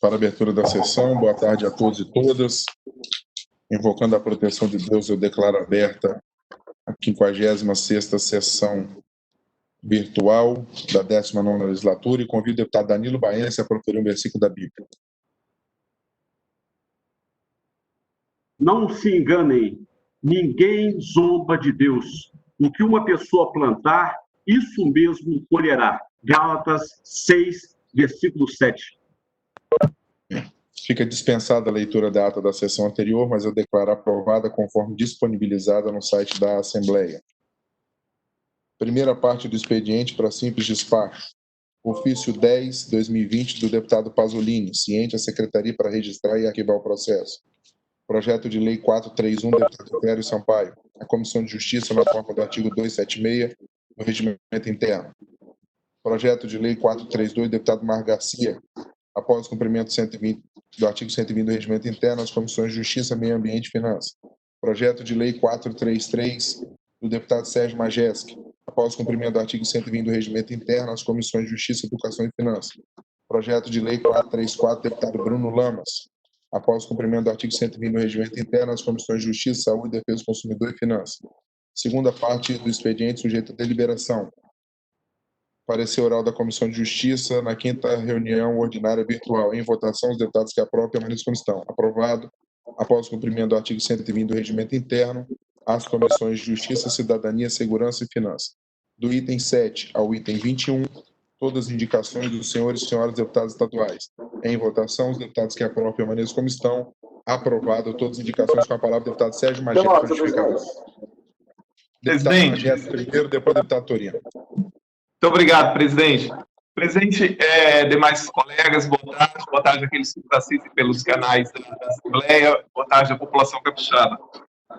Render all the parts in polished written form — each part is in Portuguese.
para a abertura da sessão. Boa tarde a todos e todas. Invocando a proteção de Deus, eu declaro aberta a 56ª sessão virtual da 19ª legislatura e convido o deputado Danilo Baense a proferir um versículo da Bíblia. Não se enganem, ninguém zomba de Deus. O que uma pessoa plantar, isso mesmo colherá. Gálatas 6, versículo 7. Fica dispensada a leitura da ata da sessão anterior, mas eu declaro aprovada conforme disponibilizada no site da Assembleia. Primeira parte do expediente para simples despacho. Ofício 10/2020 do deputado Pasolini, ciente à Secretaria para registrar e arquivar o processo. Projeto de Lei 431, deputado Clério Sampaio. A Comissão de Justiça, na forma do artigo 276 do Regimento Interno. Projeto de Lei 432, deputado Mar Garcia. Após o cumprimento do artigo 120 do Regimento Interno, as Comissões de Justiça, Meio Ambiente e Finanças. Projeto de Lei 433, do deputado Sérgio Majeski. Após o cumprimento do artigo 120 do Regimento Interno, as Comissões de Justiça, Educação e Finanças. Projeto de Lei 434, deputado Bruno Lamas. Após o cumprimento do artigo 120 do Regimento Interno, as Comissões de Justiça, Saúde, Defesa do Consumidor e Finanças. Segunda parte do expediente sujeito a deliberação. Parecer oral da Comissão de Justiça na 5ª reunião ordinária virtual. Em votação, os deputados que aprovam permaneçam como estão. Aprovado. Após o cumprimento do artigo 120 do Regimento Interno, as Comissões de Justiça, Cidadania, Segurança e Finanças. Do item 7 ao item 21, todas as indicações dos senhores e senhoras deputados estaduais. Em votação, os deputados que aprovam permaneçam como estão. Aprovado. Todas as indicações com a palavra, deputado Sérgio Majeski. Deputado Majeski primeiro, depois deputado Torino. Muito obrigado, presidente. Presidente, demais colegas, boa tarde àqueles que nos assistem pelos canais da Assembleia, boa tarde à população capixaba.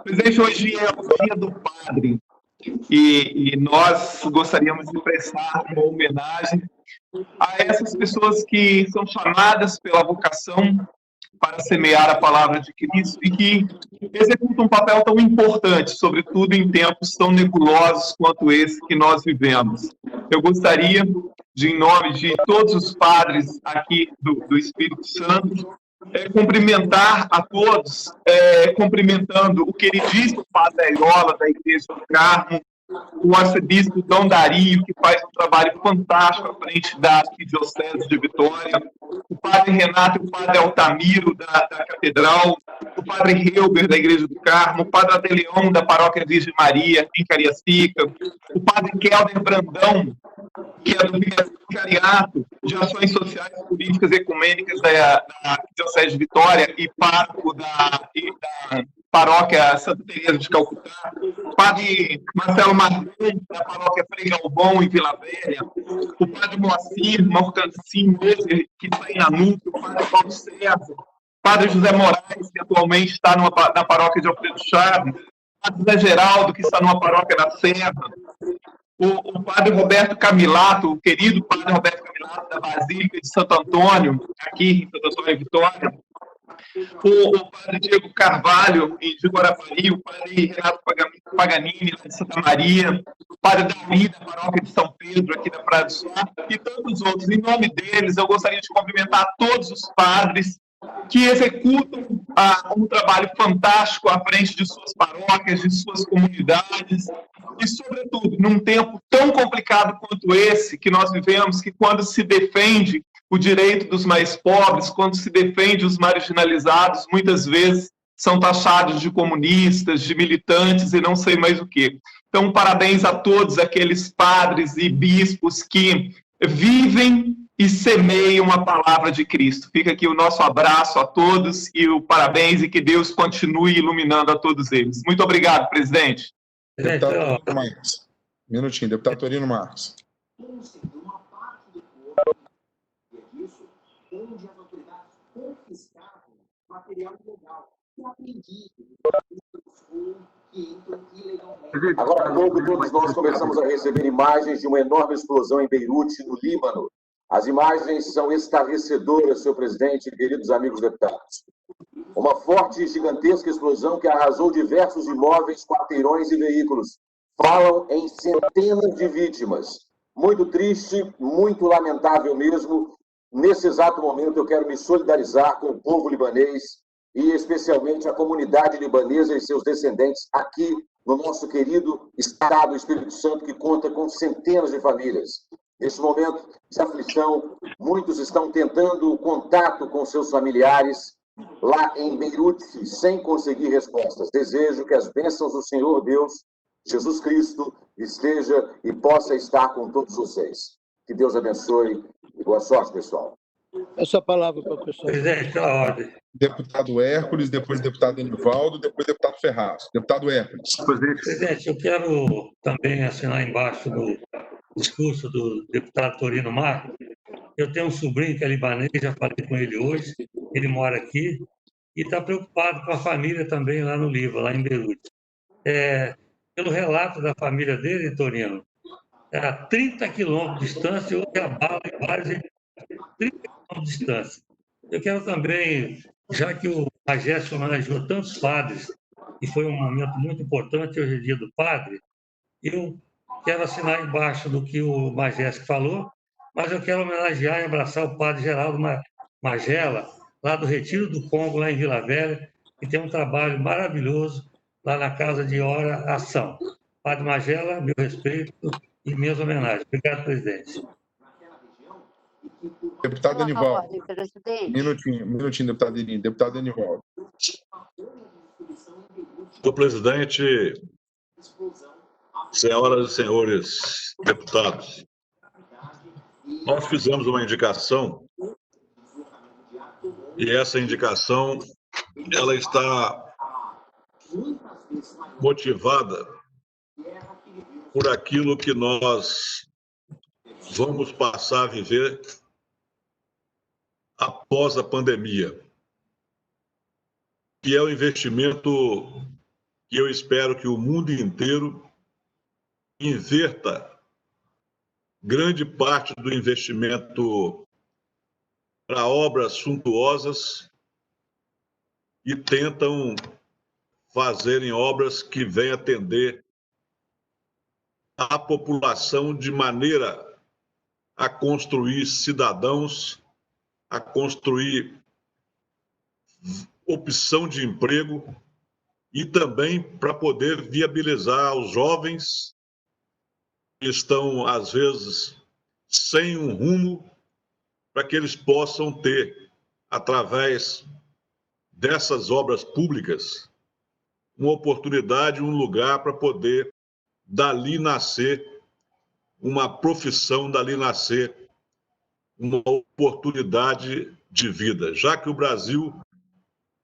Presidente, hoje é o Dia do Padre e nós gostaríamos de prestar uma homenagem a essas pessoas que são chamadas pela vocação para semear a palavra de Cristo e que executam um papel tão importante, sobretudo em tempos tão nebulosos quanto esse que nós vivemos. Eu gostaria, em nome de todos os padres aqui do Espírito Santo, cumprimentar a todos, cumprimentando o queridíssimo Padre Aiola, da Igreja do Carmo, o arcebispo Dom Dario, que faz um trabalho fantástico à frente da Arquidiocese de Vitória, o padre Renato e o padre Altamiro, da Catedral, o padre Helber, da Igreja do Carmo, o padre Adelião, da Paróquia Virgem Maria, em Cariacica, o padre Kelder Brandão, que é do Vicariato de Ações Sociais e Políticas Ecumênicas da Arquidiocese de Vitória e pároco da Paróquia Santa Teresa de Calcutá, o padre Marcelo Martins, da Paróquia Frei Galvão, em Vila Velha, o padre Moacir Morcancin, que está em Anúncio, o padre Paulo César, o padre José Moraes, que atualmente está na Paróquia de Alfredo Chaves, o padre Zé Geraldo, que está numa paróquia da Serra, o padre Roberto Camilato, o querido padre Roberto Camilato, da Basílica de Santo Antônio, aqui em Santo Antônio, Vitória, o padre Diego Carvalho, de Guarapari, o padre Renato Paganini, de Santa Maria, o padre Davi, da Paróquia de São Pedro, aqui da Praia do Sol, e tantos outros. Em nome deles, eu gostaria de cumprimentar todos os padres que executam um trabalho fantástico à frente de suas paróquias, de suas comunidades, e, sobretudo, num tempo tão complicado quanto esse que nós vivemos, que quando se defende o direito dos mais pobres, quando se defende os marginalizados, muitas vezes são taxados de comunistas, de militantes e não sei mais o quê. Então, parabéns a todos aqueles padres e bispos que vivem e semeiam a palavra de Cristo. Fica aqui o nosso abraço a todos e o parabéns e que Deus continue iluminando a todos eles. Muito obrigado, presidente. Deputado Marcos. Minutinho, deputado Torino Marcos. Onde as autoridades confiscavam material ilegal, apreendido, que entram ilegalmente. Agora há pouco, todos nós começamos a receber imagens de uma enorme explosão em Beirute, no Líbano. As imagens são estarrecedoras, senhor presidente e queridos amigos deputados. Uma forte e gigantesca explosão que arrasou diversos imóveis, quarteirões e veículos. Falam em centenas de vítimas. Muito triste, muito lamentável mesmo. nesse exato momento, eu quero me solidarizar com o povo libanês e especialmente a comunidade libanesa e seus descendentes aqui no nosso querido estado do Espírito Santo, que conta com centenas de famílias. Nesse momento de aflição, muitos estão tentando contato com seus familiares lá em Beirute, sem conseguir respostas. Desejo que as bênçãos do Senhor Deus, Jesus Cristo, esteja e possa estar com todos vocês. Que Deus abençoe e boa sorte, pessoal. Essa palavra para o professor. Presidente, pela ordem. Deputado Hércules, depois deputado Enivaldo, depois deputado Ferraz. Deputado Hércules. Presidente, eu quero também assinar embaixo do discurso do deputado Torino Marco. Eu tenho um sobrinho que é libanês, já falei com ele hoje, ele mora aqui e está preocupado com a família também lá no Líbano, lá em Beirute. Pelo relato da família dele, Torino, a 30 quilômetros de distância, houve a bala em vários 30 quilômetros de distância. Eu quero também, já que o Majesto homenageou tantos padres, e foi um momento muito importante, hoje é dia do padre, eu quero assinar embaixo do que o Majesto falou, mas eu quero homenagear e abraçar o padre Geraldo Magela, lá do Retiro do Congo, lá em Vila Velha, que tem um trabalho maravilhoso lá na Casa de Oração. Padre Magela, meu respeito e minhas homenagens. Obrigado, presidente. Deputado Enivaldo. Minutinho, Deputado Enivaldo. Deputado Enivaldo. Senhor presidente, senhoras e senhores deputados, nós fizemos uma indicação e essa indicação ela está motivada por aquilo que nós vamos passar a viver após a pandemia, que é o investimento que eu espero que o mundo inteiro inverta grande parte do investimento para obras suntuosas e tentam fazerem obras que venham atender a população de maneira a construir cidadãos, a construir opção de emprego e também para poder viabilizar os jovens que estão, às vezes, sem um rumo, para que eles possam ter, através dessas obras públicas, uma oportunidade, um lugar para poder dali nascer uma profissão, dali nascer uma oportunidade de vida. Já que o Brasil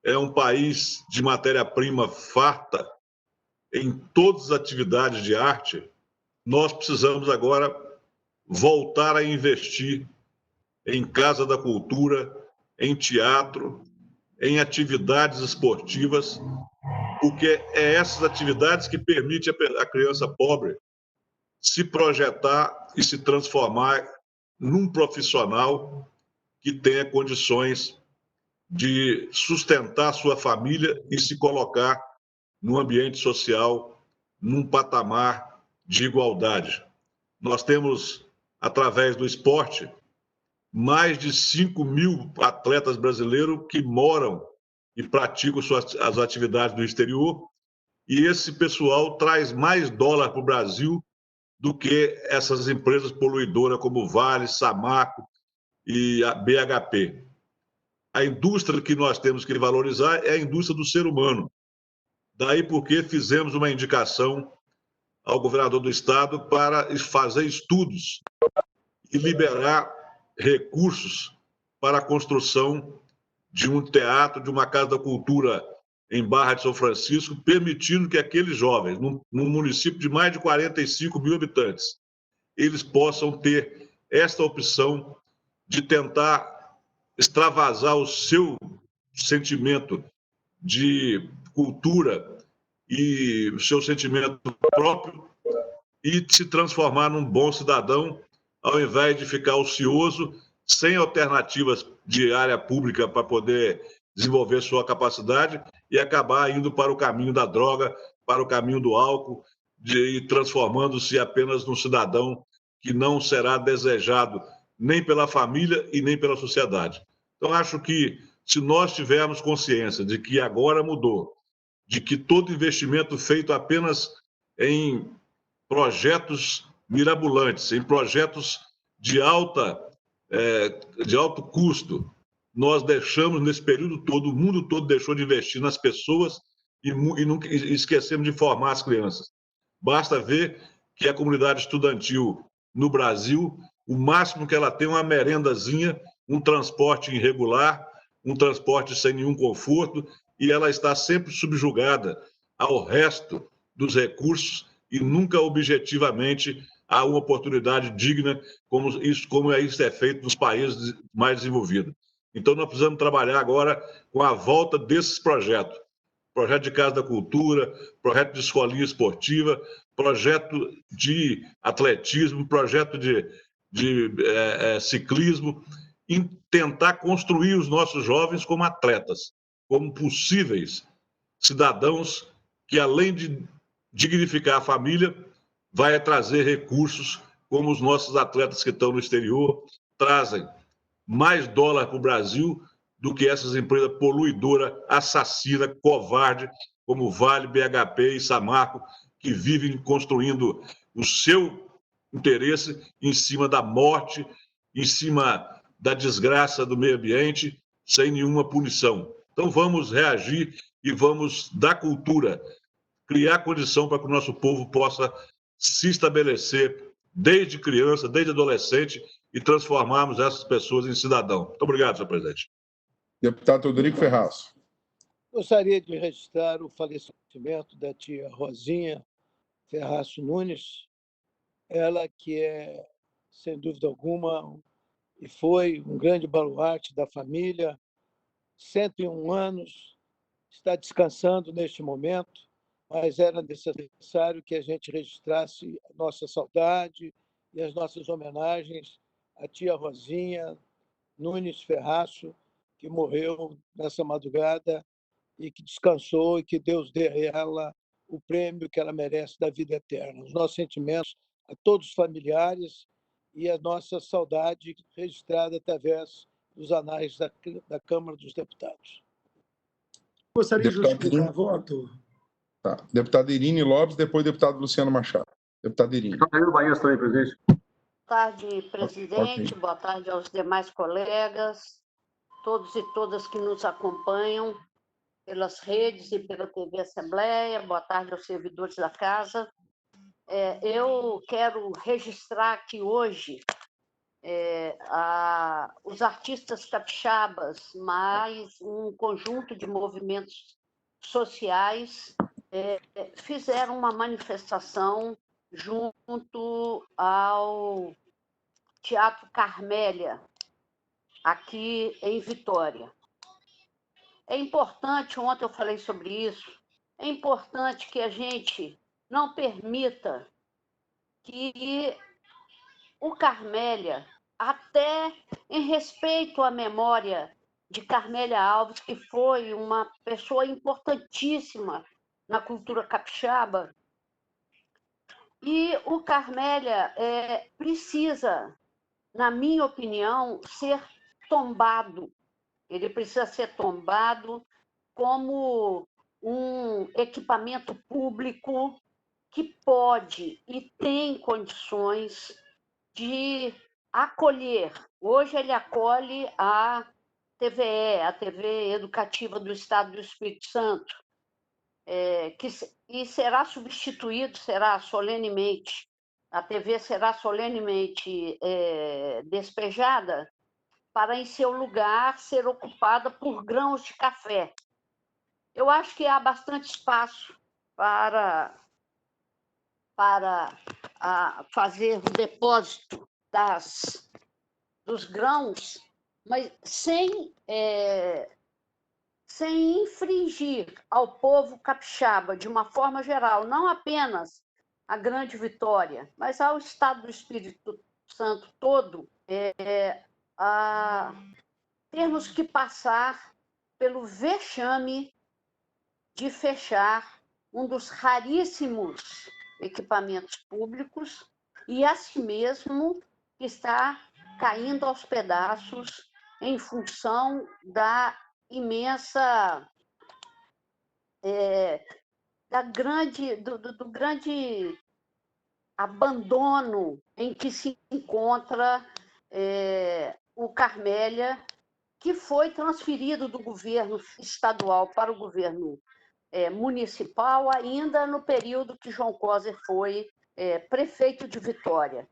é um país de matéria-prima farta em todas as atividades de arte, nós precisamos agora voltar a investir em Casa da Cultura, em teatro, em atividades esportivas, porque é essas atividades que permitem a criança pobre se projetar e se transformar num profissional que tenha condições de sustentar sua família e se colocar no ambiente social, num patamar de igualdade. Nós temos, através do esporte, mais de 5.000 atletas brasileiros que moram e praticam as atividades no exterior, e esse pessoal traz mais dólar para o Brasil do que essas empresas poluidoras como Vale, Samarco e a BHP. A indústria que nós temos que valorizar é a indústria do ser humano. Daí porque fizemos uma indicação ao governador do estado para fazer estudos e liberar recursos para a construção de um teatro, de uma Casa da Cultura em Barra de São Francisco, permitindo que aqueles jovens, num município de mais de 45.000 habitantes, eles possam ter esta opção de tentar extravasar o seu sentimento de cultura e o seu sentimento próprio e se transformar num bom cidadão, ao invés de ficar ocioso, sem alternativas de área pública para poder desenvolver sua capacidade e acabar indo para o caminho da droga, para o caminho do álcool, e transformando-se apenas num cidadão que não será desejado nem pela família e nem pela sociedade. Então, acho que se nós tivermos consciência de que agora mudou, de que todo investimento feito apenas em projetos mirabolantes, em projetos de alto custo, nós deixamos nesse período todo, o mundo todo deixou de investir nas pessoas e esquecemos de formar as crianças. Basta ver que a comunidade estudantil no Brasil, o máximo que ela tem é uma merendazinha, um transporte irregular, um transporte sem nenhum conforto, e ela está sempre subjugada ao resto dos recursos e nunca objetivamente há uma oportunidade digna como isso é feito nos países mais desenvolvidos. Então, nós precisamos trabalhar agora com a volta desses projetos. Projeto de Casa da Cultura, projeto de escolinha esportiva, projeto de atletismo, projeto de ciclismo, e tentar construir os nossos jovens como atletas, como possíveis cidadãos que, além de dignificar a família, vai trazer recursos, como os nossos atletas que estão no exterior trazem mais dólar para o Brasil do que essas empresas poluidoras, assassinas, covardes, como Vale, BHP e Samarco, que vivem construindo o seu interesse em cima da morte, em cima da desgraça do meio ambiente, sem nenhuma punição. Então, vamos reagir e vamos dar cultura, criar condição para que o nosso povo possa se estabelecer desde criança, desde adolescente, e transformarmos essas pessoas em cidadão. Muito obrigado, senhor presidente. Deputado Rodrigo Ferraz. Gostaria de registrar o falecimento da tia Rosinha Ferraz Nunes, ela que é, sem dúvida alguma, e foi um grande baluarte da família, 101 anos, está descansando neste momento, mas era necessário que a gente registrasse a nossa saudade e as nossas homenagens à tia Rosinha Nunes Ferraço, que morreu nessa madrugada e que descansou, e que Deus dê a ela o prêmio que ela merece da vida eterna. Os nossos sentimentos a todos os familiares e a nossa saudade registrada através dos anais da Câmara dos Deputados. Gostaria de justificar voto. Tá. Deputada Irine Lopes, depois deputado Luciano Machado. Deputada Irine. Eu, Bahia, também, presidente. Boa tarde, presidente. Boa tarde aos demais colegas, todos e todas que nos acompanham pelas redes e pela TV Assembleia. Boa tarde aos servidores da casa. Eu quero registrar que hoje os artistas capixabas, mais um conjunto de movimentos sociais, fizeram uma manifestação junto ao Teatro Carmélia, aqui em Vitória. É importante, ontem eu falei sobre isso, é importante que a gente não permita que o Carmélia, até em respeito à memória de Carmélia Alves, que foi uma pessoa importantíssima na cultura capixaba, e o Carmélia precisa, na minha opinião, ser tombado. Ele precisa ser tombado como um equipamento público que pode e tem condições de acolher. Hoje ele acolhe a TVE, a TV Educativa do Estado do Espírito Santo, e será substituído, será solenemente, a TV será solenemente despejada para, em seu lugar, ser ocupada por grãos de café. Eu acho que há bastante espaço para fazer o depósito dos grãos, mas sem infringir ao povo capixaba, de uma forma geral, não apenas a Grande Vitória, mas ao Estado do Espírito Santo todo, temos que passar pelo vexame de fechar um dos raríssimos equipamentos públicos e, assim mesmo, está caindo aos pedaços em função da imensa do grande abandono em que se encontra o Carmélia, que foi transferido do governo estadual para o governo municipal ainda no período que João Coser foi prefeito de Vitória.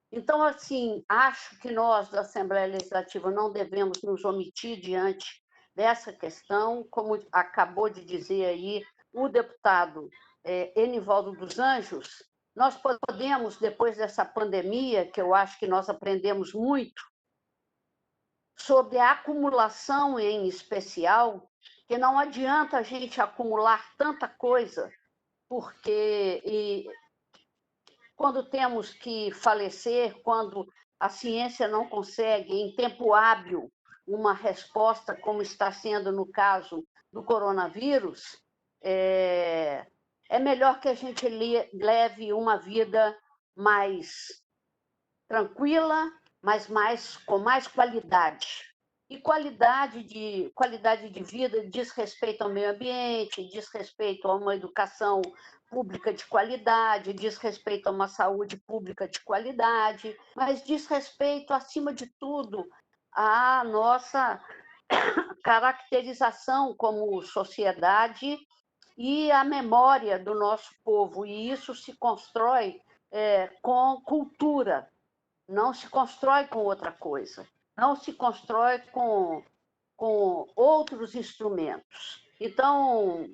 Então, assim, acho que nós, da Assembleia Legislativa, não devemos nos omitir diante dessa questão, como acabou de dizer aí o deputado Enivaldo dos Anjos. Nós podemos, depois dessa pandemia, que eu acho que nós aprendemos muito, sobre a acumulação em especial, que não adianta a gente acumular tanta coisa, porque quando temos que falecer, quando a ciência não consegue, em tempo hábil, uma resposta, como está sendo no caso do coronavírus, é melhor que a gente leve uma vida mais tranquila, mas com mais qualidade. E qualidade de vida diz respeito ao meio ambiente, diz respeito a uma educação pública de qualidade, diz respeito a uma saúde pública de qualidade, mas diz respeito, acima de tudo, à nossa caracterização como sociedade e a memória do nosso povo. E isso se constrói com cultura, não se constrói com outra coisa, não se constrói com outros instrumentos. Então,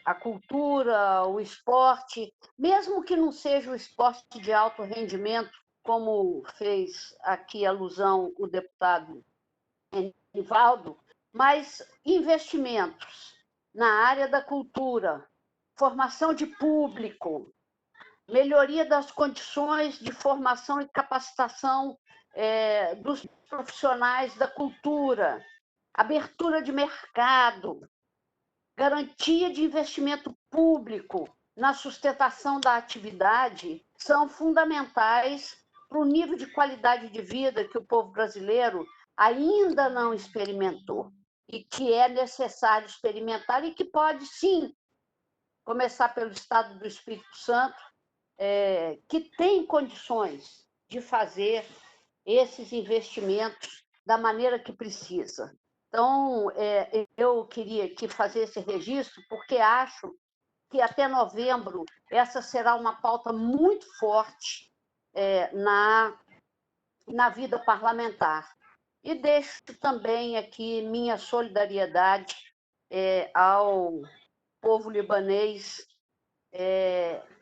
a cultura, o esporte, mesmo que não seja o esporte de alto rendimento, como fez aqui alusão o deputado Enivaldo, mas investimentos na área da cultura, formação de público, melhoria das condições de formação e capacitação dos profissionais da cultura, abertura de mercado, garantia de investimento público na sustentação da atividade são fundamentais para o nível de qualidade de vida que o povo brasileiro ainda não experimentou e que é necessário experimentar e que pode, sim, começar pelo Estado do Espírito Santo, que tem condições de fazer esses investimentos da maneira que precisa. Então, eu queria aqui fazer esse registro, porque acho que até novembro essa será uma pauta muito forte na vida parlamentar. E deixo também aqui minha solidariedade ao povo libanês,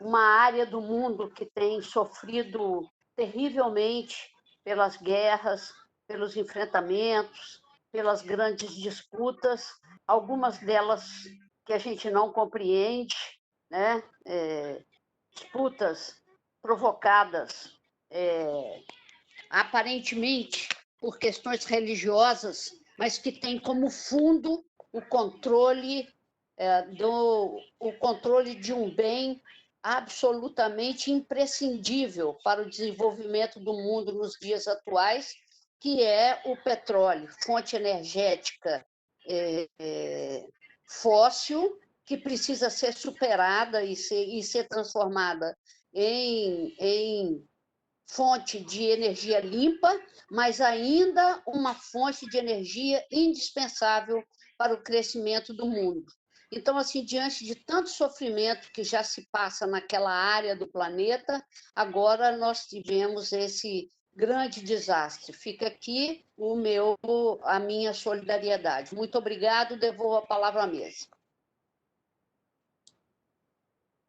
uma área do mundo que tem sofrido terrivelmente pelas guerras, pelos enfrentamentos, pelas grandes disputas, algumas delas que a gente não compreende, né? Disputas provocadas aparentemente por questões religiosas, mas que têm como fundo o controle de um bem absolutamente imprescindível para o desenvolvimento do mundo nos dias atuais, que é o petróleo, fonte energética fóssil, que precisa ser superada e ser transformada em fonte de energia limpa, mas ainda uma fonte de energia indispensável para o crescimento do mundo. Então, assim, diante de tanto sofrimento que já se passa naquela área do planeta, agora nós tivemos esse grande desastre. Fica aqui a minha solidariedade. Muito obrigado, devolvo a palavra à mesa.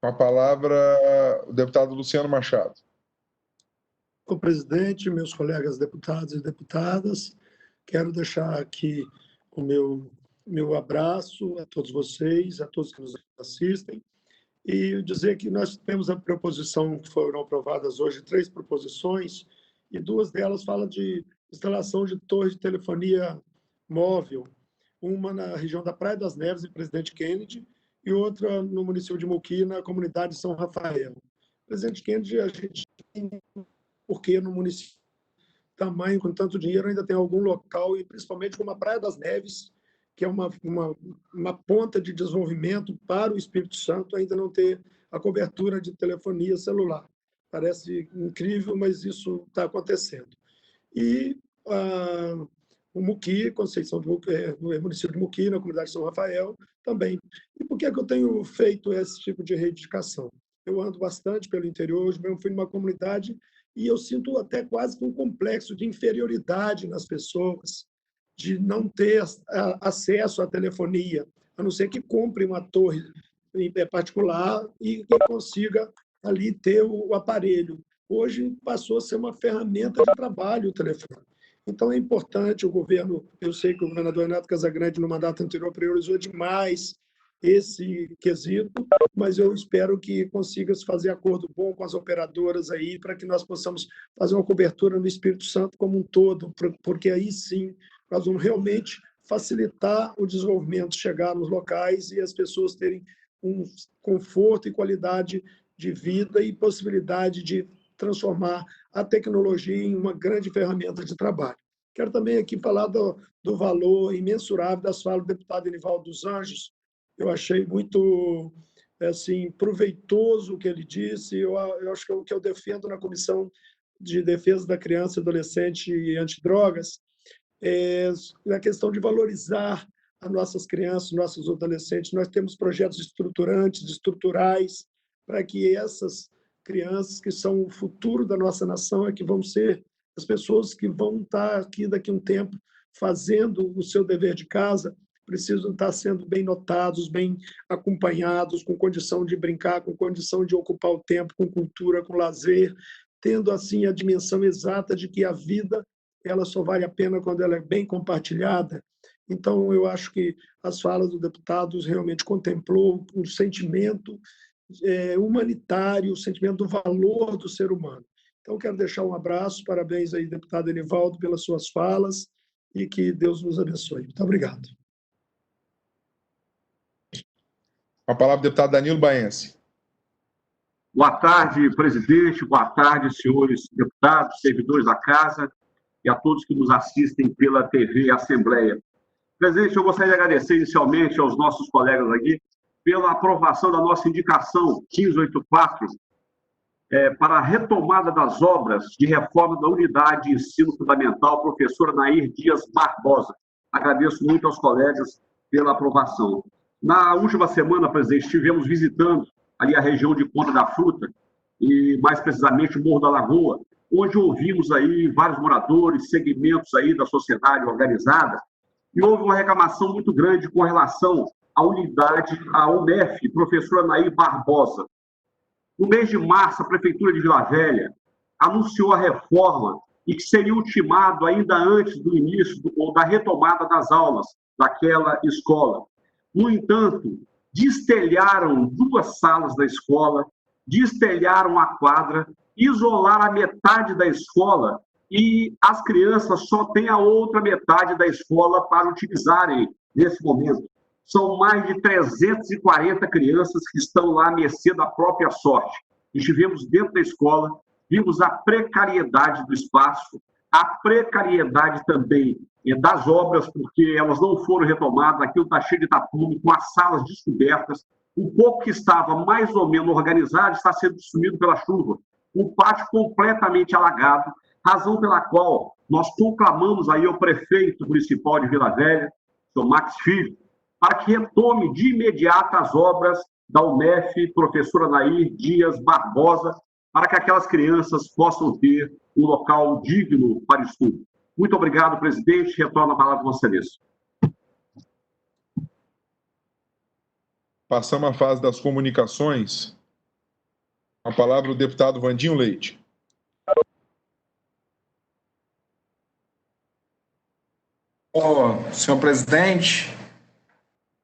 Com a palavra, o deputado Luciano Machado. Senhor presidente, meus colegas deputados e deputadas, quero deixar aqui o meu abraço a todos vocês, a todos que nos assistem, e dizer que nós temos a proposição que foram aprovadas hoje, 3 proposições, e 2 delas falam de instalação de torre de telefonia móvel, uma na região da Praia das Neves, em Presidente Kennedy, e outra no município de Muqui, na comunidade de São Rafael. Presidente Kennedy, a gente tem porque no município tamanho, com tanto dinheiro, ainda tem algum local, e principalmente como a Praia das Neves, que é uma ponta de desenvolvimento para o Espírito Santo, ainda não ter a cobertura de telefonia celular. Parece incrível, mas isso está acontecendo. E o Muqui, Conceição do município de Muqui, na comunidade de São Rafael, também. E por que é que eu tenho feito esse tipo de reivindicação? Eu ando bastante pelo interior, hoje mesmo fui numa comunidade e eu sinto até quase que um complexo de inferioridade nas pessoas, de não ter acesso à telefonia, a não ser que compre uma torre particular e que consiga ali ter o aparelho. Hoje passou a ser uma ferramenta de trabalho o telefone. Então é importante o governo, eu sei que o governador Renato Casagrande, no mandato anterior, priorizou demais esse quesito, mas eu espero que consiga se fazer acordo bom com as operadoras aí, para que nós possamos fazer uma cobertura no Espírito Santo como um todo, porque aí sim nós vamos realmente facilitar o desenvolvimento, chegar nos locais e as pessoas terem um conforto e qualidade de vida e possibilidade de transformar a tecnologia em uma grande ferramenta de trabalho. Quero também aqui falar do valor imensurável das falas do deputado Enivaldo dos Anjos. Eu achei muito assim, proveitoso o que ele disse. Eu acho que o que eu defendo na Comissão de Defesa da Criança e Adolescente e Antidrogas é a questão de valorizar as nossas crianças, nossos adolescentes. Nós temos projetos estruturantes, estruturais, para que essas crianças, que são o futuro da nossa nação, é que vão ser as pessoas que vão estar aqui daqui a um tempo fazendo o seu dever de casa, precisam estar sendo bem notados, bem acompanhados, com condição de brincar, com condição de ocupar o tempo, com cultura, com lazer, tendo assim a dimensão exata de que a vida ela só vale a pena quando ela é bem compartilhada. Então, eu acho que as falas do deputado realmente contemplou um sentimento humanitário, o sentimento do valor do ser humano. Então, quero deixar um abraço, parabéns aí, deputado Enivaldo, pelas suas falas e que Deus nos abençoe. Muito obrigado. A palavra, deputado Danilo Baense. Boa tarde, presidente. Boa tarde, senhores deputados, servidores da Casa e a todos que nos assistem pela TV Assembleia. Presidente, eu gostaria de agradecer inicialmente aos nossos colegas aqui pela aprovação da nossa indicação 1584 para a retomada das obras de reforma da Unidade de Ensino Fundamental, professora Nair Dias Barbosa. Agradeço muito aos colegas pela aprovação. Na última semana, presidente, estivemos visitando ali a região de Ponta da Fruta, e mais precisamente o Morro da Lagoa, onde ouvimos aí vários moradores, segmentos aí da sociedade organizada, e houve uma reclamação muito grande com relação à unidade, a UNEF, professora Nair Barbosa. No mês de março, a Prefeitura de Vila Velha anunciou a reforma e que seria ultimado ainda antes do início ou da retomada das aulas daquela escola. No entanto, destelharam 2 salas da escola, destelharam a quadra, isolaram a metade da escola e as crianças só têm a outra metade da escola para utilizarem nesse momento. São mais de 340 crianças que estão lá à mercê da própria sorte. Estivemos dentro da escola, vimos a precariedade do espaço, a precariedade também das obras, porque elas não foram retomadas, aquilo está cheio de tapume, com as salas descobertas, o pouco que estava mais ou menos organizado está sendo destruído pela chuva, o pátio completamente alagado, razão pela qual nós conclamamos aí ao prefeito municipal de Vila Velha, o Max Filho, para que retome de imediato as obras da UNEF, professora Nair Dias Barbosa, para que aquelas crianças possam ter um local digno para estudo. Muito obrigado, presidente. Retorno a palavra a Vossa Excelência. Passamos à fase das comunicações. A palavra o deputado Vandinho Leite. Senhor presidente,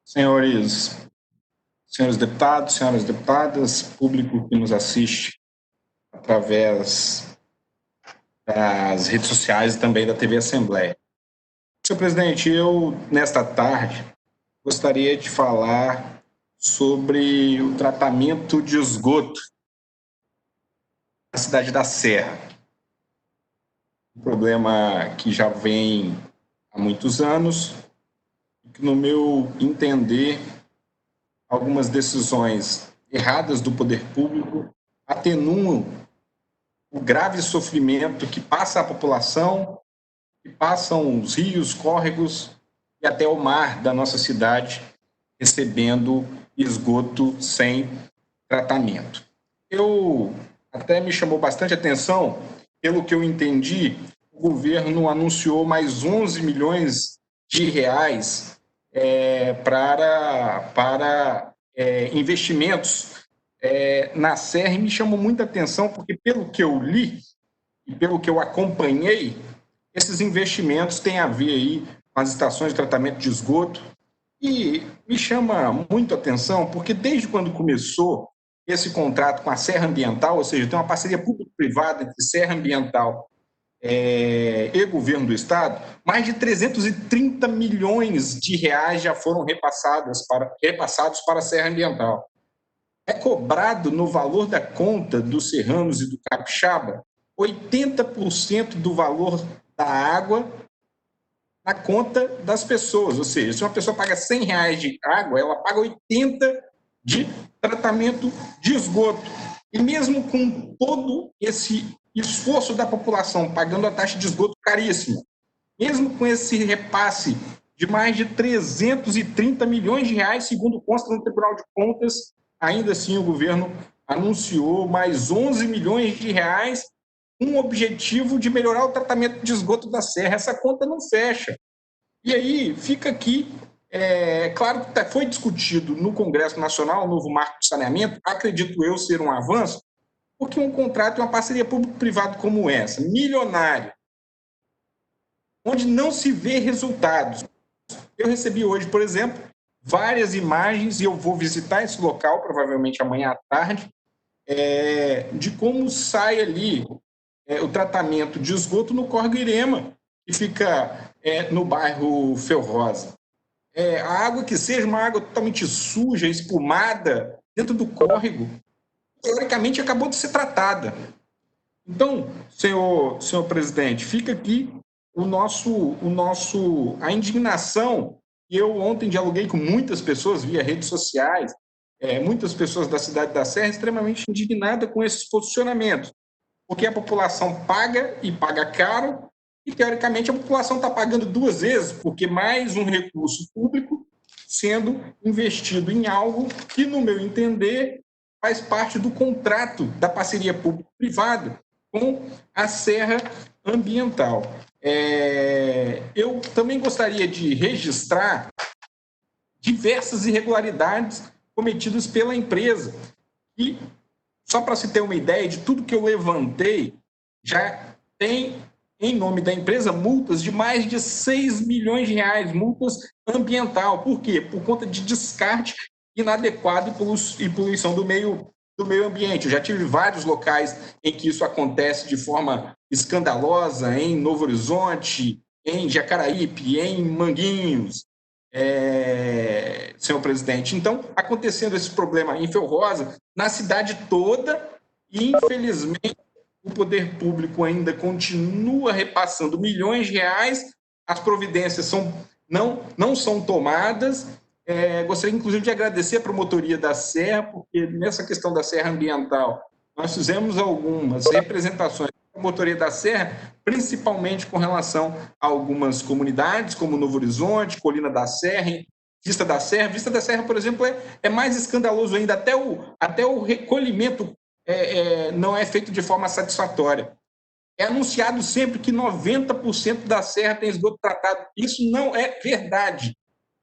senhores deputados, senhoras deputadas, público que nos assiste através das redes sociais e também da TV Assembleia. Senhor presidente, eu, nesta tarde, gostaria de falar sobre o tratamento de esgoto na cidade da Serra. um problema que já vem há muitos anos, e que, no meu entender, algumas decisões erradas do poder público atenuam o grave sofrimento que passa a população, que passam os rios, córregos e até o mar da nossa cidade, recebendo esgoto sem tratamento. Até me chamou bastante atenção, pelo que eu entendi, o governo anunciou mais 11 milhões de reais para investimentos na Serra, e me chamou muita atenção, porque pelo que eu li e pelo que eu acompanhei, esses investimentos têm a ver aí com as estações de tratamento de esgoto, e me chama muito a atenção, porque desde quando começou esse contrato com a Serra Ambiental, ou seja, tem uma parceria público-privada entre Serra Ambiental e governo do Estado, mais de 330 milhões de reais já foram repassados para a Serra Ambiental. É cobrado no valor da conta dos serranos e do capixaba 80% do valor da água na conta das pessoas. Ou seja, se uma pessoa paga R$100 de água, ela paga 80 de tratamento de esgoto. E mesmo com todo esse esforço da população pagando a taxa de esgoto caríssima, mesmo com esse repasse de mais de 330 milhões de reais, segundo consta no Tribunal de Contas, ainda assim o governo anunciou mais 11 milhões de reais com o objetivo de melhorar o tratamento de esgoto da Serra. Essa conta não fecha. E aí fica aqui, claro que foi discutido no Congresso Nacional o novo marco de saneamento, acredito eu ser um avanço, porque um contrato e uma parceria público-privada como essa, milionária, onde não se vê resultados. Eu recebi hoje, por exemplo, várias imagens, e eu vou visitar esse local, provavelmente amanhã à tarde, de como sai ali o tratamento de esgoto no córrego Irema, que fica no bairro Ferrosa. A água que seja uma água totalmente suja, espumada, dentro do córrego, teoricamente acabou de ser tratada. Então, senhor presidente, fica aqui a indignação. E eu ontem dialoguei com muitas pessoas via redes sociais, muitas pessoas da cidade da Serra extremamente indignadas com esses posicionamentos, porque a população paga e paga caro, e teoricamente a população está pagando duas vezes, porque mais um recurso público sendo investido em algo que, no meu entender, faz parte do contrato da parceria público-privada com a Serra Ambiental. Eu também gostaria de registrar diversas irregularidades cometidas pela empresa. E, só para se ter uma ideia de tudo que eu levantei, já tem, em nome da empresa, multas de mais de 6 milhões de reais, multas ambiental. Por quê? Por conta de descarte inadequado e poluição do meio ambiente. Eu já tive vários locais em que isso acontece de forma escandalosa, em Novo Horizonte, em Jacaraípe, em Manguinhos, senhor presidente. Então, acontecendo esse problema em Ferrosa, na cidade toda, e infelizmente o poder público ainda continua repassando milhões de reais, as providências não são tomadas. Gostaria, inclusive, de agradecer a promotoria da Serra, porque nessa questão da Serra Ambiental, nós fizemos algumas representações da promotoria da Serra, principalmente com relação a algumas comunidades, como Novo Horizonte, Colina da Serra, Vista da Serra. Vista da Serra, por exemplo, é mais escandaloso ainda, até o recolhimento não é feito de forma satisfatória. É anunciado sempre que 90% da Serra tem esgoto tratado. Isso não é verdade.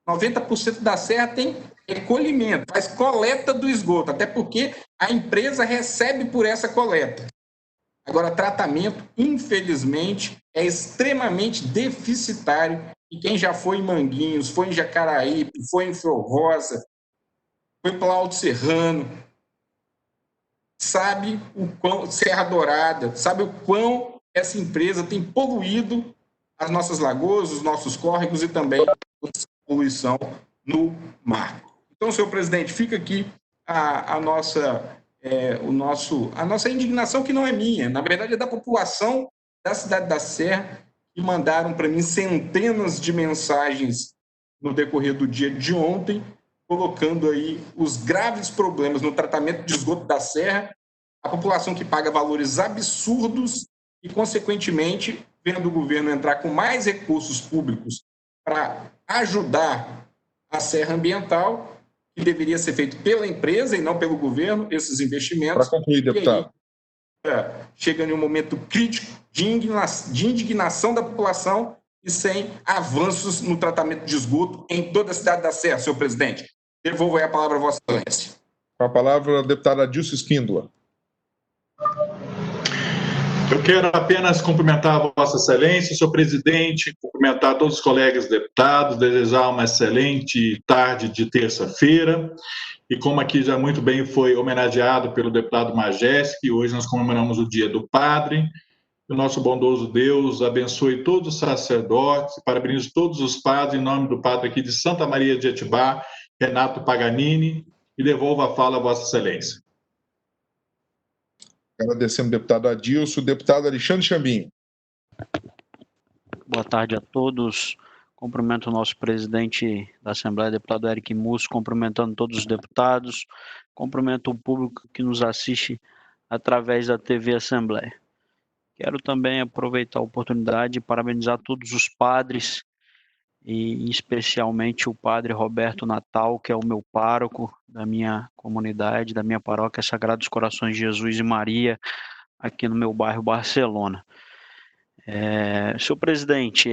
90% da Serra tem recolhimento, faz coleta do esgoto, até porque a empresa recebe por essa coleta. Agora, tratamento, infelizmente, é extremamente deficitário, e quem já foi em Manguinhos, foi em Jacaraípe, foi em Ferrosa, foi para o Alto Serrano, sabe o quão, Serra Dourada, sabe o quão essa empresa tem poluído as nossas lagoas, os nossos córregos e também poluição no mar. Então, senhor presidente, fica aqui a nossa indignação, que não é minha, na verdade é da população da cidade da Serra, que mandaram para mim centenas de mensagens no decorrer do dia de ontem, colocando aí os graves problemas no tratamento de esgoto da Serra, a população que paga valores absurdos e, consequentemente, vendo o governo entrar com mais recursos públicos para ajudar a Serra Ambiental, que deveria ser feito pela empresa e não pelo governo, esses investimentos. Para concluir, deputado. Chega em um momento crítico de indignação da população e sem avanços no tratamento de esgoto em toda a cidade da Serra, senhor presidente. Devolvo aí a palavra a Vossa Excelência. Com a palavra, a deputada Adilson Espíndola. Eu quero apenas cumprimentar a Vossa Excelência, senhor presidente, cumprimentar todos os colegas deputados, desejar uma excelente tarde de terça-feira. E como aqui já muito bem foi homenageado pelo deputado Majeste, hoje nós comemoramos o Dia do Padre. O nosso bondoso Deus abençoe todos os sacerdotes, parabenizo todos os padres, em nome do padre aqui de Santa Maria de Etibá, Renato Paganini, e devolvo a fala a Vossa Excelência. Agradecemos, deputado Adilson. Deputado Alexandre Chambinho. Boa tarde a todos. Cumprimento o nosso presidente da Assembleia, deputado Eric Musso, cumprimentando todos os deputados. Cumprimento o público que nos assiste através da TV Assembleia. Quero também aproveitar a oportunidade e parabenizar todos os padres, e especialmente o padre Roberto Natal, que é o meu pároco da minha comunidade, da minha paróquia Sagrados Corações de Jesus e Maria, aqui no meu bairro Barcelona. Senhor presidente,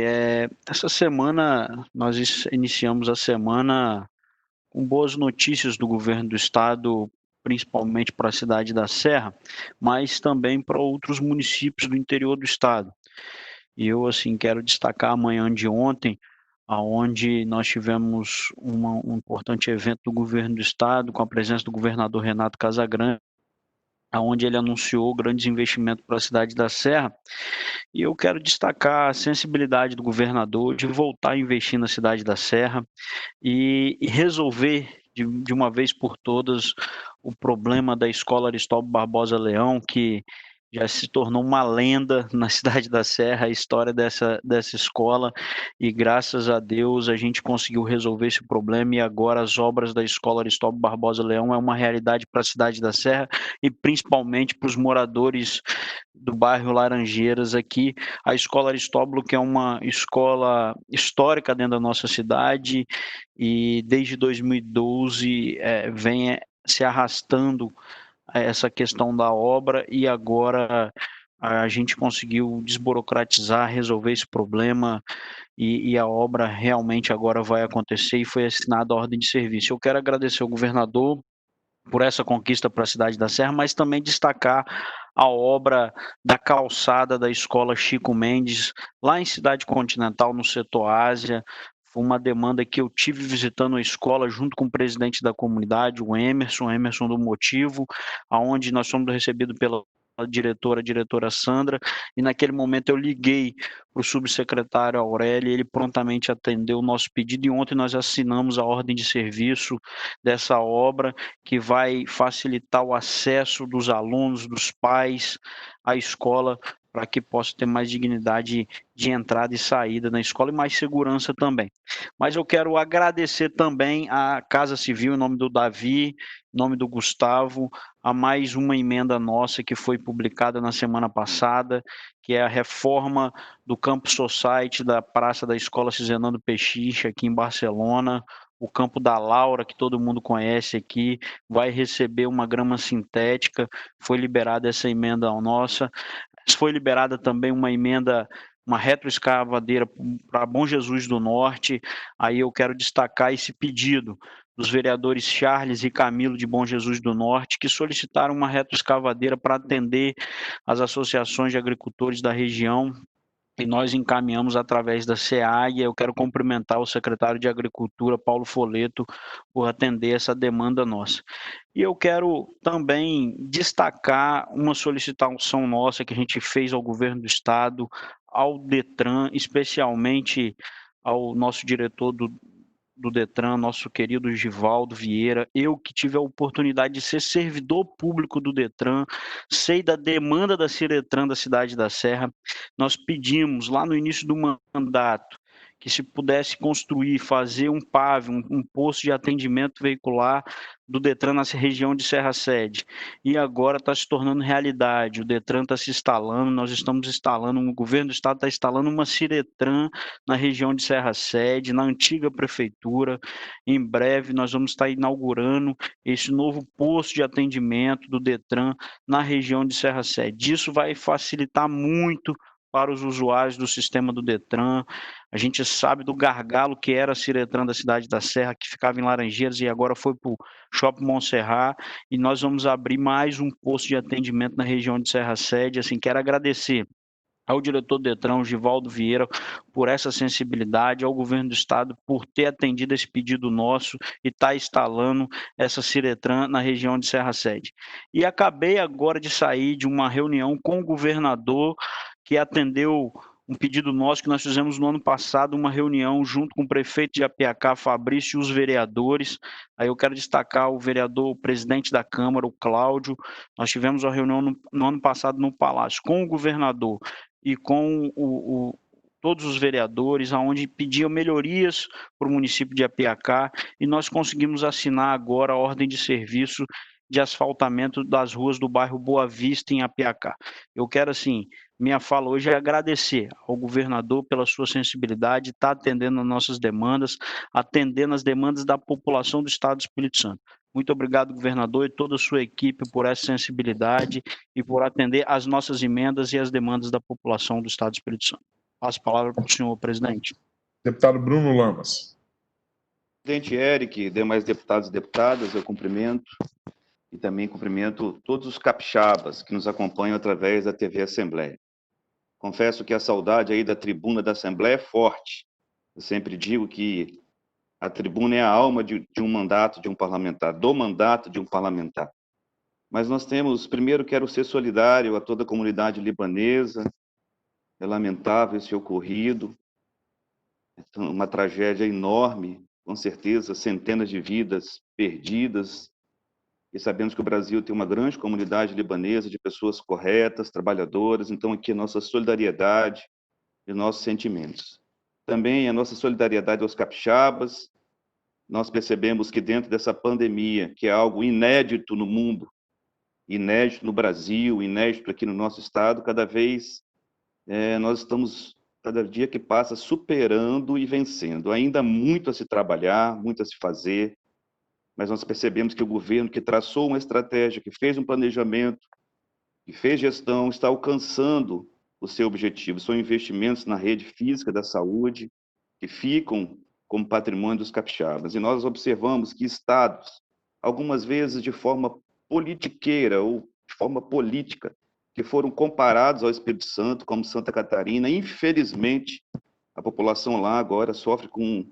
essa semana nós iniciamos a semana com boas notícias do governo do estado, principalmente para a cidade da Serra, mas também para outros municípios do interior do estado. E eu, assim, quero destacar a manhã de ontem, onde nós tivemos um importante evento do governo do estado, com a presença do governador Renato Casagrande, onde ele anunciou grandes investimentos para a cidade da Serra. E eu quero destacar a sensibilidade do governador de voltar a investir na cidade da Serra e resolver de uma vez por todas o problema da Escola Aristóbulo Barbosa Leão, que já se tornou uma lenda na cidade da Serra, a história dessa escola, e graças a Deus a gente conseguiu resolver esse problema, e agora as obras da Escola Aristóbulo Barbosa Leão é uma realidade para a cidade da Serra e principalmente para os moradores do bairro Laranjeiras aqui. A Escola Aristóbulo, que é uma escola histórica dentro da nossa cidade, e desde 2012 vem se arrastando essa questão da obra, e agora a gente conseguiu desburocratizar, resolver esse problema, e a obra realmente agora vai acontecer, e foi assinada a ordem de serviço. Eu quero agradecer ao governador por essa conquista para a cidade da Serra, mas também destacar a obra da calçada da Escola Chico Mendes, lá em Cidade Continental, no setor Ásia. Foi uma demanda que eu tive visitando a escola junto com o presidente da comunidade, o Emerson do Motivo, onde nós fomos recebidos pela a diretora Sandra, e naquele momento eu liguei para o subsecretário Aurélio, e ele prontamente atendeu o nosso pedido, e ontem nós assinamos a ordem de serviço dessa obra, que vai facilitar o acesso dos alunos, dos pais à escola, para que possa ter mais dignidade de entrada e saída na escola e mais segurança também. Mas eu quero agradecer também à Casa Civil, em nome do Davi, em nome do Gustavo, a mais uma emenda nossa que foi publicada na semana passada, que é a reforma do Campus Society da Praça da Escola Cizenando Pechiche, aqui em Barcelona. O Campo da Laura, que todo mundo conhece aqui, vai receber uma grama sintética. Foi liberada essa emenda nossa. Foi liberada também uma emenda, uma retroescavadeira para Bom Jesus do Norte. Aí eu quero destacar esse pedido dos vereadores Charles e Camilo de Bom Jesus do Norte, que solicitaram uma retroescavadeira para atender as associações de agricultores da região, e nós encaminhamos através da SEAG. Eu quero cumprimentar o secretário de Agricultura, Paulo Foleto, por atender essa demanda nossa. E eu quero também destacar uma solicitação nossa que a gente fez ao governo do estado, ao DETRAN, especialmente ao nosso diretor do Detran, nosso querido Givaldo Vieira, eu que tive a oportunidade de ser servidor público do Detran, sei da demanda da Ciretran da cidade da Serra, nós pedimos lá no início do mandato que se pudesse construir, fazer um PAV, um posto de atendimento veicular do Detran na região de Serra Sede. E agora está se tornando realidade, o Detran está se instalando, nós estamos instalando, o governo do estado está instalando uma Ciretran na região de Serra Sede, na antiga prefeitura. Em breve nós vamos estar inaugurando esse novo posto de atendimento do Detran na região de Serra Sede. Isso vai facilitar muito para os usuários do sistema do Detran. A gente sabe do gargalo que era a Ciretran da cidade da Serra, que ficava em Laranjeiras e agora foi para o Shopping Montserrat, e nós vamos abrir mais um posto de atendimento na região de Serra Sede. Assim, quero agradecer ao diretor do Detran, o Givaldo Vieira, por essa sensibilidade, ao governo do estado por ter atendido esse pedido nosso e estar instalando essa Ciretran na região de Serra Sede. E acabei agora de sair de uma reunião com o governador, que atendeu um pedido nosso que nós fizemos no ano passado, uma reunião junto com o prefeito de Apiacá, Fabrício, e os vereadores. Aí eu quero destacar o vereador, o presidente da Câmara, o Cláudio. Nós tivemos uma reunião no ano passado no Palácio com o governador e com todos os vereadores, aonde pediam melhorias para o município de Apiacá, e nós conseguimos assinar agora a ordem de serviço de asfaltamento das ruas do bairro Boa Vista, em Apiacá. Eu quero, assim, minha fala hoje é agradecer ao governador pela sua sensibilidade, estar atendendo as nossas demandas, atendendo as demandas da população do estado do Espírito Santo. Muito obrigado, governador, e toda a sua equipe por essa sensibilidade e por atender às nossas emendas e às demandas da população do estado do Espírito Santo. Passo a palavra para o senhor, presidente. Deputado Bruno Lamas. Presidente Eric, demais deputados e deputadas, eu cumprimento e também cumprimento todos os capixabas que nos acompanham através da TV Assembleia. Confesso que a saudade aí da tribuna da Assembleia é forte. Eu sempre digo que a tribuna é a alma de um mandato de um parlamentar, do mandato de um parlamentar. Mas nós temos, primeiro quero ser solidário a toda a comunidade libanesa, é lamentável esse ocorrido, é uma tragédia enorme, com certeza centenas de vidas perdidas, e sabemos que o Brasil tem uma grande comunidade libanesa de pessoas corretas, trabalhadoras, então aqui a nossa solidariedade e nossos sentimentos. Também a nossa solidariedade aos capixabas. Nós percebemos que dentro dessa pandemia, que é algo inédito no mundo, inédito no Brasil, inédito aqui no nosso estado, cada vez nós estamos, cada dia que passa, superando e vencendo. Ainda há muito a se trabalhar, muito a se fazer, mas nós percebemos que o governo que traçou uma estratégia, que fez um planejamento, que fez gestão, está alcançando o seu objetivo. São investimentos na rede física da saúde, que ficam como patrimônio dos capixabas. E nós observamos que estados, algumas vezes de forma politiqueira ou de forma política, que foram comparados ao Espírito Santo, como Santa Catarina, infelizmente, a população lá agora sofre com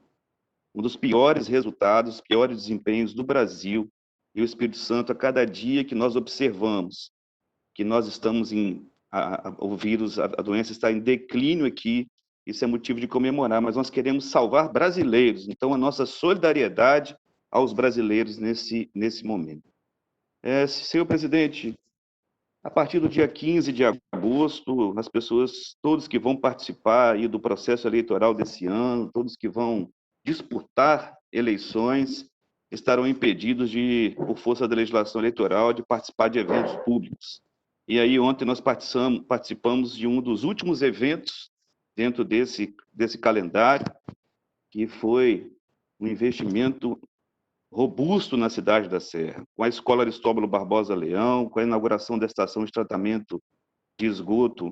um dos piores resultados, piores desempenhos do Brasil, e o Espírito Santo, a cada dia que nós observamos que nós estamos o vírus, a doença está em declínio aqui, isso é motivo de comemorar, mas nós queremos salvar brasileiros, então a nossa solidariedade aos brasileiros nesse momento. Senhor presidente, a partir do dia 15 de agosto, as pessoas, todos que vão participar aí do processo eleitoral desse ano, todos que vão disputar eleições, estarão impedidos por força da legislação eleitoral, de participar de eventos públicos. E aí ontem nós participamos de um dos últimos eventos dentro desse calendário, que foi um investimento robusto na cidade da Serra, com a Escola Aristóbulo Barbosa Leão, com a inauguração da estação de tratamento de esgoto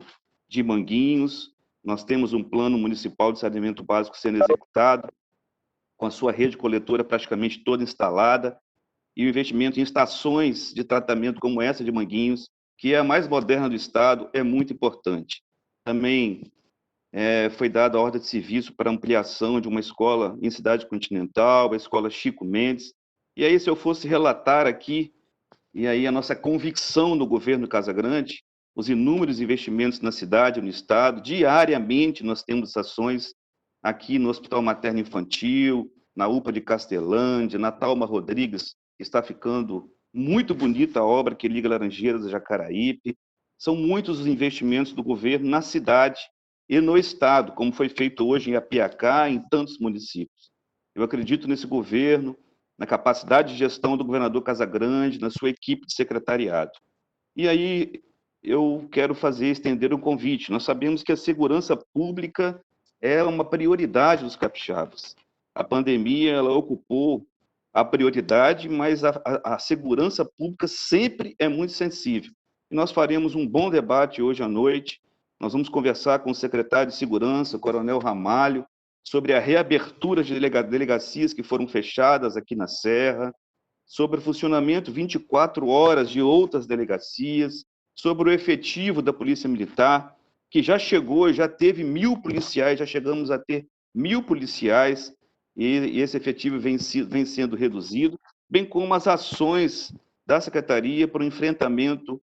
de Manguinhos. Nós temos um plano municipal de saneamento básico sendo executado, com a sua rede coletora praticamente toda instalada, e o investimento em estações de tratamento como essa de Manguinhos, que é a mais moderna do estado, é muito importante. Também foi dada a ordem de serviço para ampliação de uma escola em Cidade Continental, a escola Chico Mendes. E aí, se eu fosse relatar aqui, e aí a nossa convicção no governo Casagrande, os inúmeros investimentos na cidade, no estado, diariamente nós temos ações aqui no Hospital Materno Infantil, na UPA de Castelândia, na Talma Rodrigues, que está ficando muito bonita a obra que liga Laranjeiras a Jacaraípe. São muitos os investimentos do governo na cidade e no estado, como foi feito hoje em Apiacá, em tantos municípios. Eu acredito nesse governo, na capacidade de gestão do governador Casagrande, na sua equipe de secretariado. E aí eu quero estender um convite. Nós sabemos que a segurança pública é uma prioridade dos capixabas. A pandemia, ela ocupou a prioridade, mas a segurança pública sempre é muito sensível. E nós faremos um bom debate hoje à noite. Nós vamos conversar com o secretário de Segurança, o Coronel Ramalho, sobre a reabertura de delegacias que foram fechadas aqui na Serra, sobre o funcionamento 24 horas de outras delegacias, sobre o efetivo da Polícia Militar, que já chegou, já teve 1.000 policiais, já chegamos a ter 1.000 policiais, e esse efetivo vem sendo reduzido, bem como as ações da Secretaria para o enfrentamento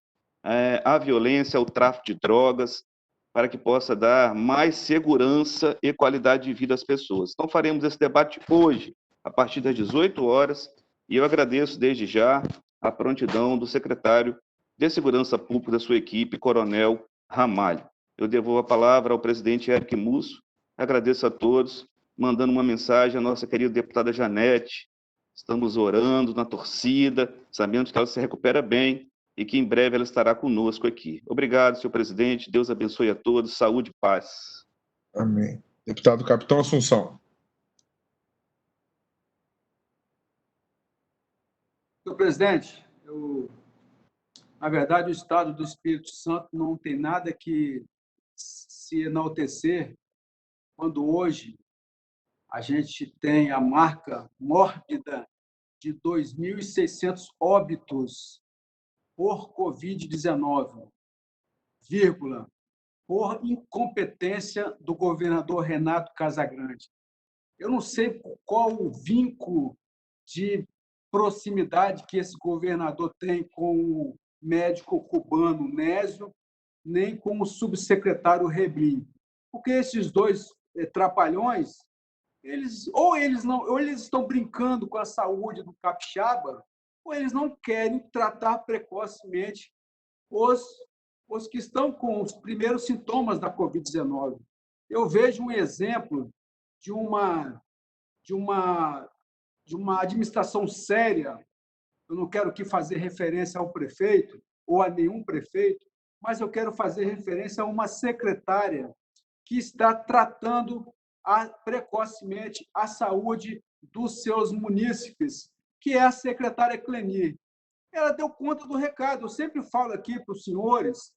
à violência, ao tráfico de drogas, para que possa dar mais segurança e qualidade de vida às pessoas. Então, faremos esse debate hoje, a partir das 18 horas, e eu agradeço desde já a prontidão do secretário de Segurança Pública da sua equipe, Coronel Ramalho. Eu devolvo a palavra ao presidente Eric Musso, agradeço a todos, mandando uma mensagem à nossa querida deputada Janete. Estamos orando na torcida, sabendo que ela se recupera bem e que em breve ela estará conosco aqui. Obrigado, senhor presidente. Deus abençoe a todos. Saúde e paz. Amém. Deputado Capitão Assunção. Senhor presidente, na verdade, o Estado do Espírito Santo não tem nada que se enaltecer quando hoje a gente tem a marca mórbida de 2.600 óbitos por Covid-19, por incompetência do governador Renato Casagrande. Eu não sei qual o vínculo de proximidade que esse governador tem com o médico cubano Nésio, nem com o subsecretário Reblim. Porque esses dois trapalhões, eles estão brincando com a saúde do capixaba, ou eles não querem tratar precocemente os que estão com os primeiros sintomas da Covid-19. Eu vejo um exemplo de uma administração séria. Eu não quero aqui fazer referência ao prefeito ou a nenhum prefeito, mas eu quero fazer referência a uma secretária que está tratando precocemente a saúde dos seus munícipes, que é a secretária Cleni. Ela deu conta do recado. Eu sempre falo aqui para os senhores,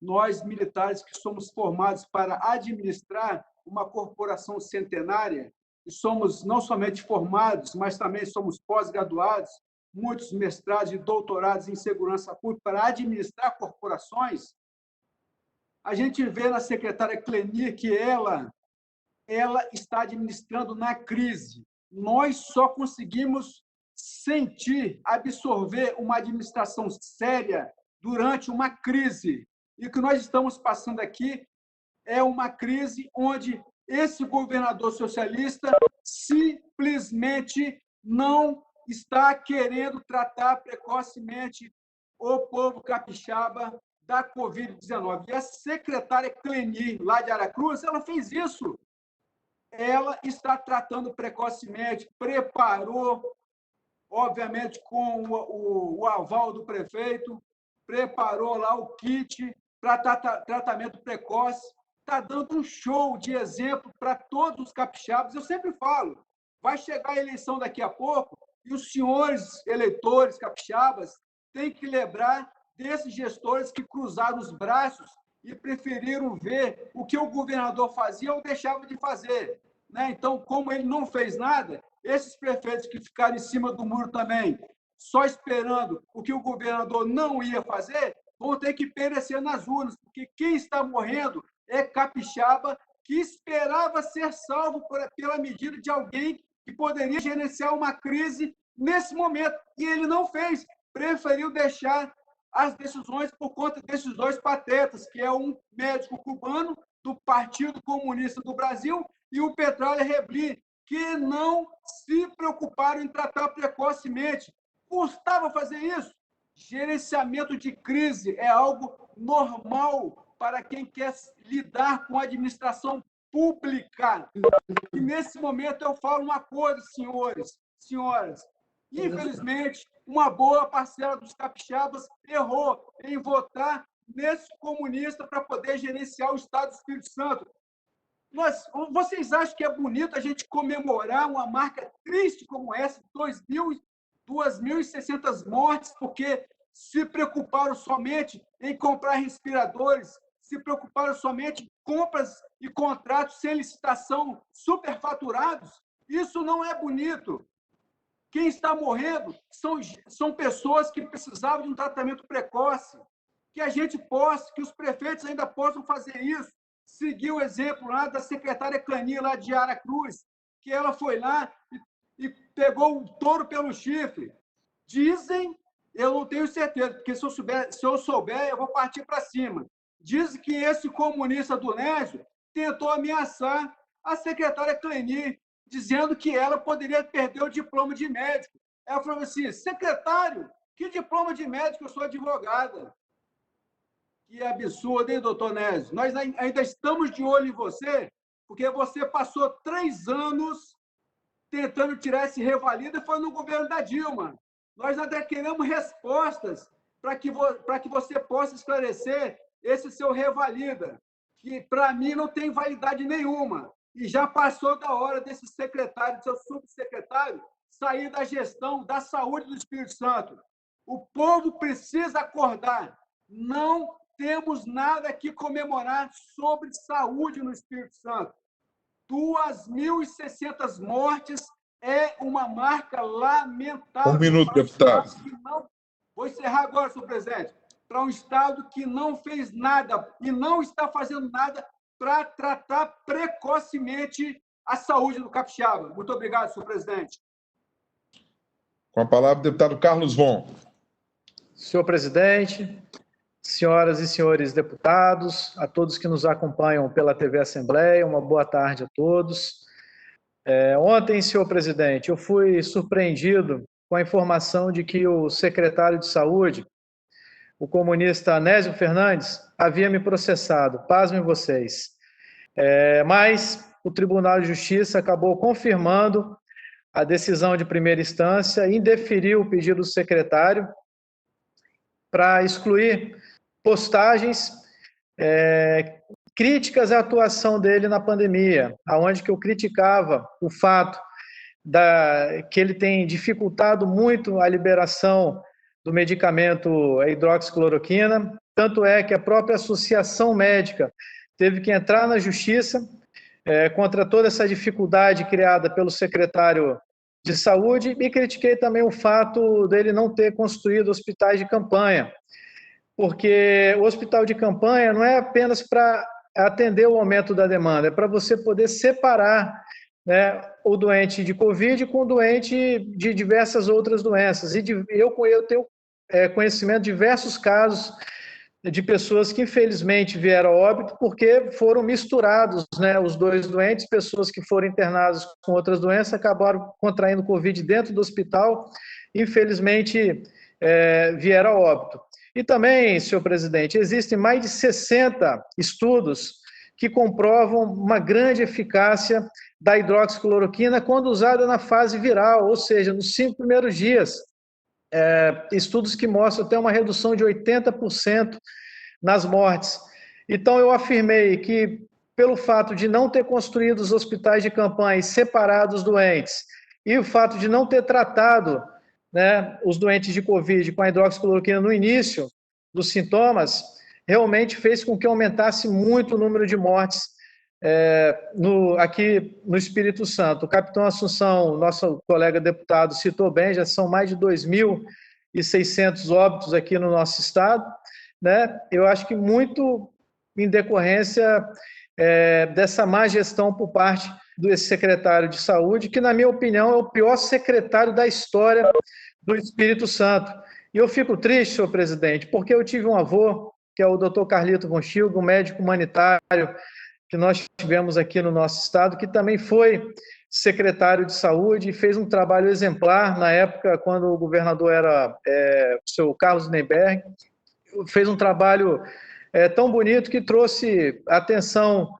nós militares que somos formados para administrar uma corporação centenária, e somos não somente formados, mas também somos pós-graduados, muitos mestrados e doutorados em segurança pública para administrar corporações. A gente vê na secretária Cleni que ela está administrando na crise. Nós só conseguimos sentir, absorver uma administração séria durante uma crise. E o que nós estamos passando aqui é uma crise onde esse governador socialista simplesmente não está querendo tratar precocemente o povo capixaba da Covid-19. E a secretária Cleni, lá de Aracruz, ela fez isso. Ela está tratando precocemente, preparou, obviamente, com o aval do prefeito, preparou lá o kit para tratamento precoce, está dando um show de exemplo para todos os capixabas. Eu sempre falo, vai chegar a eleição daqui a pouco e os senhores eleitores capixabas têm que lembrar desses gestores que cruzaram os braços e preferiram ver o que o governador fazia ou deixava de fazer. Então, como ele não fez nada, esses prefeitos que ficaram em cima do muro também, só esperando o que o governador não ia fazer, vão ter que perecer nas urnas, porque quem está morrendo é capixaba que esperava ser salvo pela medida de alguém que poderia gerenciar uma crise nesse momento. E ele não fez, preferiu deixar as decisões por conta desses dois patetas, que é um médico cubano do Partido Comunista do Brasil e o Petróleo Reblim, que não se preocuparam em tratar precocemente. Custava fazer isso? Gerenciamento de crise é algo normal para quem quer lidar com a administração pública. E nesse momento eu falo uma coisa, senhores, senhoras. Infelizmente, uma boa parcela dos capixabas errou em votar nesse comunista para poder gerenciar o Estado do Espírito Santo. Vocês acham que é bonito a gente comemorar uma marca triste como essa, 2.600 mortes, porque se preocuparam somente em comprar respiradores, se preocuparam somente em compras e contratos sem licitação superfaturados? Isso não é bonito. Quem está morrendo são pessoas que precisavam de um tratamento precoce, que a gente possa, que os prefeitos ainda possam fazer isso. Seguir o exemplo lá da secretária Clani, lá de Aracruz, que ela foi lá e pegou o touro pelo chifre. Dizem, eu não tenho certeza, porque se eu souber, eu vou partir para cima. Dizem que esse comunista do Nésio tentou ameaçar a secretária Clani, dizendo que ela poderia perder o diploma de médico. Ela falou assim: secretário, que diploma de médico? Eu sou advogada. Que absurdo, hein, doutor Nésio? Nós ainda estamos de olho em você, porque você passou 3 anos tentando tirar esse revalida e foi no governo da Dilma. Nós ainda queremos respostas para que você possa esclarecer esse seu revalida, que para mim não tem validade nenhuma. E já passou da hora desse secretário, seu subsecretário, sair da gestão da saúde do Espírito Santo. O povo precisa acordar. Não temos nada que comemorar sobre saúde no Espírito Santo. 2.600 mortes é uma marca lamentável. 1 minuto, deputado. Vou encerrar agora, senhor presidente. Para um Estado que não fez nada e não está fazendo nada para tratar precocemente a saúde do capixaba. Muito obrigado, senhor presidente. Com a palavra, o deputado Carlos Von. Senhor presidente, senhoras e senhores deputados, a todos que nos acompanham pela TV Assembleia, uma boa tarde a todos. Ontem, senhor presidente, eu fui surpreendido com a informação de que o secretário de Saúde, o comunista Anésio Fernandes, havia me processado, pasmem vocês. Mas o Tribunal de Justiça acabou confirmando a decisão de primeira instância, indeferiu o pedido do secretário para excluir postagens críticas à atuação dele na pandemia, aonde que eu criticava o fato que ele tem dificultado muito a liberação do medicamento hidroxicloroquina, tanto é que a própria Associação Médica teve que entrar na Justiça contra toda essa dificuldade criada pelo secretário de Saúde, e critiquei também o fato dele não ter construído hospitais de campanha, porque o hospital de campanha não é apenas para atender o aumento da demanda, é para você poder separar, né, o doente de Covid com o doente de diversas outras doenças. E eu tenho conhecimento de diversos casos de pessoas que infelizmente vieram a óbito porque foram misturados, né, os dois doentes, pessoas que foram internadas com outras doenças acabaram contraindo Covid dentro do hospital, infelizmente vieram a óbito. E também, senhor presidente, existem mais de 60 estudos que comprovam uma grande eficácia da hidroxicloroquina quando usada na fase viral, ou seja, nos 5 primeiros dias. Estudos que mostram até uma redução de 80% nas mortes. Então, eu afirmei que, pelo fato de não ter construído os hospitais de campanha e separado os doentes, e o fato de não ter tratado, né, os doentes de Covid com a hidroxicloroquina no início dos sintomas, realmente fez com que aumentasse muito o número de mortes aqui no Espírito Santo. O capitão Assunção, nosso colega deputado, citou bem, já são mais de 2.600 óbitos aqui no nosso estado, né? Eu acho que muito em decorrência dessa má gestão por parte desse secretário de Saúde, que, na minha opinião, é o pior secretário da história do Espírito Santo. E eu fico triste, senhor presidente, porque eu tive um avô, que é o Dr. Carlito Von Schilg, um médico humanitário que nós tivemos aqui no nosso estado, que também foi secretário de Saúde e fez um trabalho exemplar na época, quando o governador era o seu Carlos Neberg. Fez um trabalho tão bonito que trouxe a atenção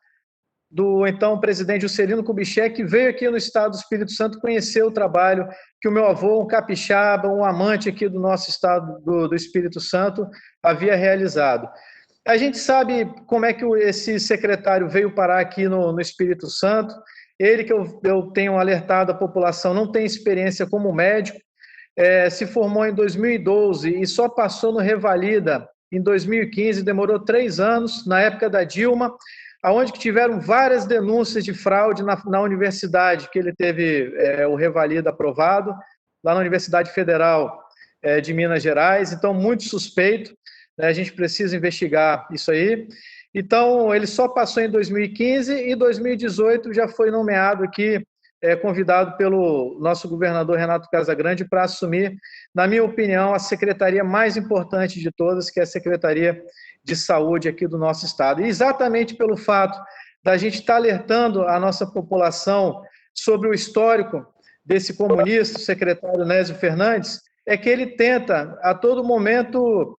do então presidente Juscelino Kubitschek, que veio aqui no estado do Espírito Santo conhecer o trabalho que o meu avô, um capixaba, um amante aqui do nosso estado do Espírito Santo, havia realizado. A gente sabe como é que esse secretário veio parar aqui no Espírito Santo. Ele, que eu tenho alertado a população, não tem experiência como médico, se formou em 2012 e só passou no Revalida em 2015, demorou 3 anos, na época da Dilma, onde que tiveram várias denúncias de fraude na universidade, que ele teve o Revalida aprovado, lá na Universidade Federal de Minas Gerais, então muito suspeito, né? A gente precisa investigar isso aí. Então, ele só passou em 2015 e em 2018 já foi nomeado aqui, convidado pelo nosso governador Renato Casagrande para assumir, na minha opinião, a secretaria mais importante de todas, que é a Secretaria de Saúde aqui do nosso estado. E exatamente pelo fato da gente estar alertando a nossa população sobre o histórico desse comunista, o secretário Nésio Fernandes, é que ele tenta, a todo momento,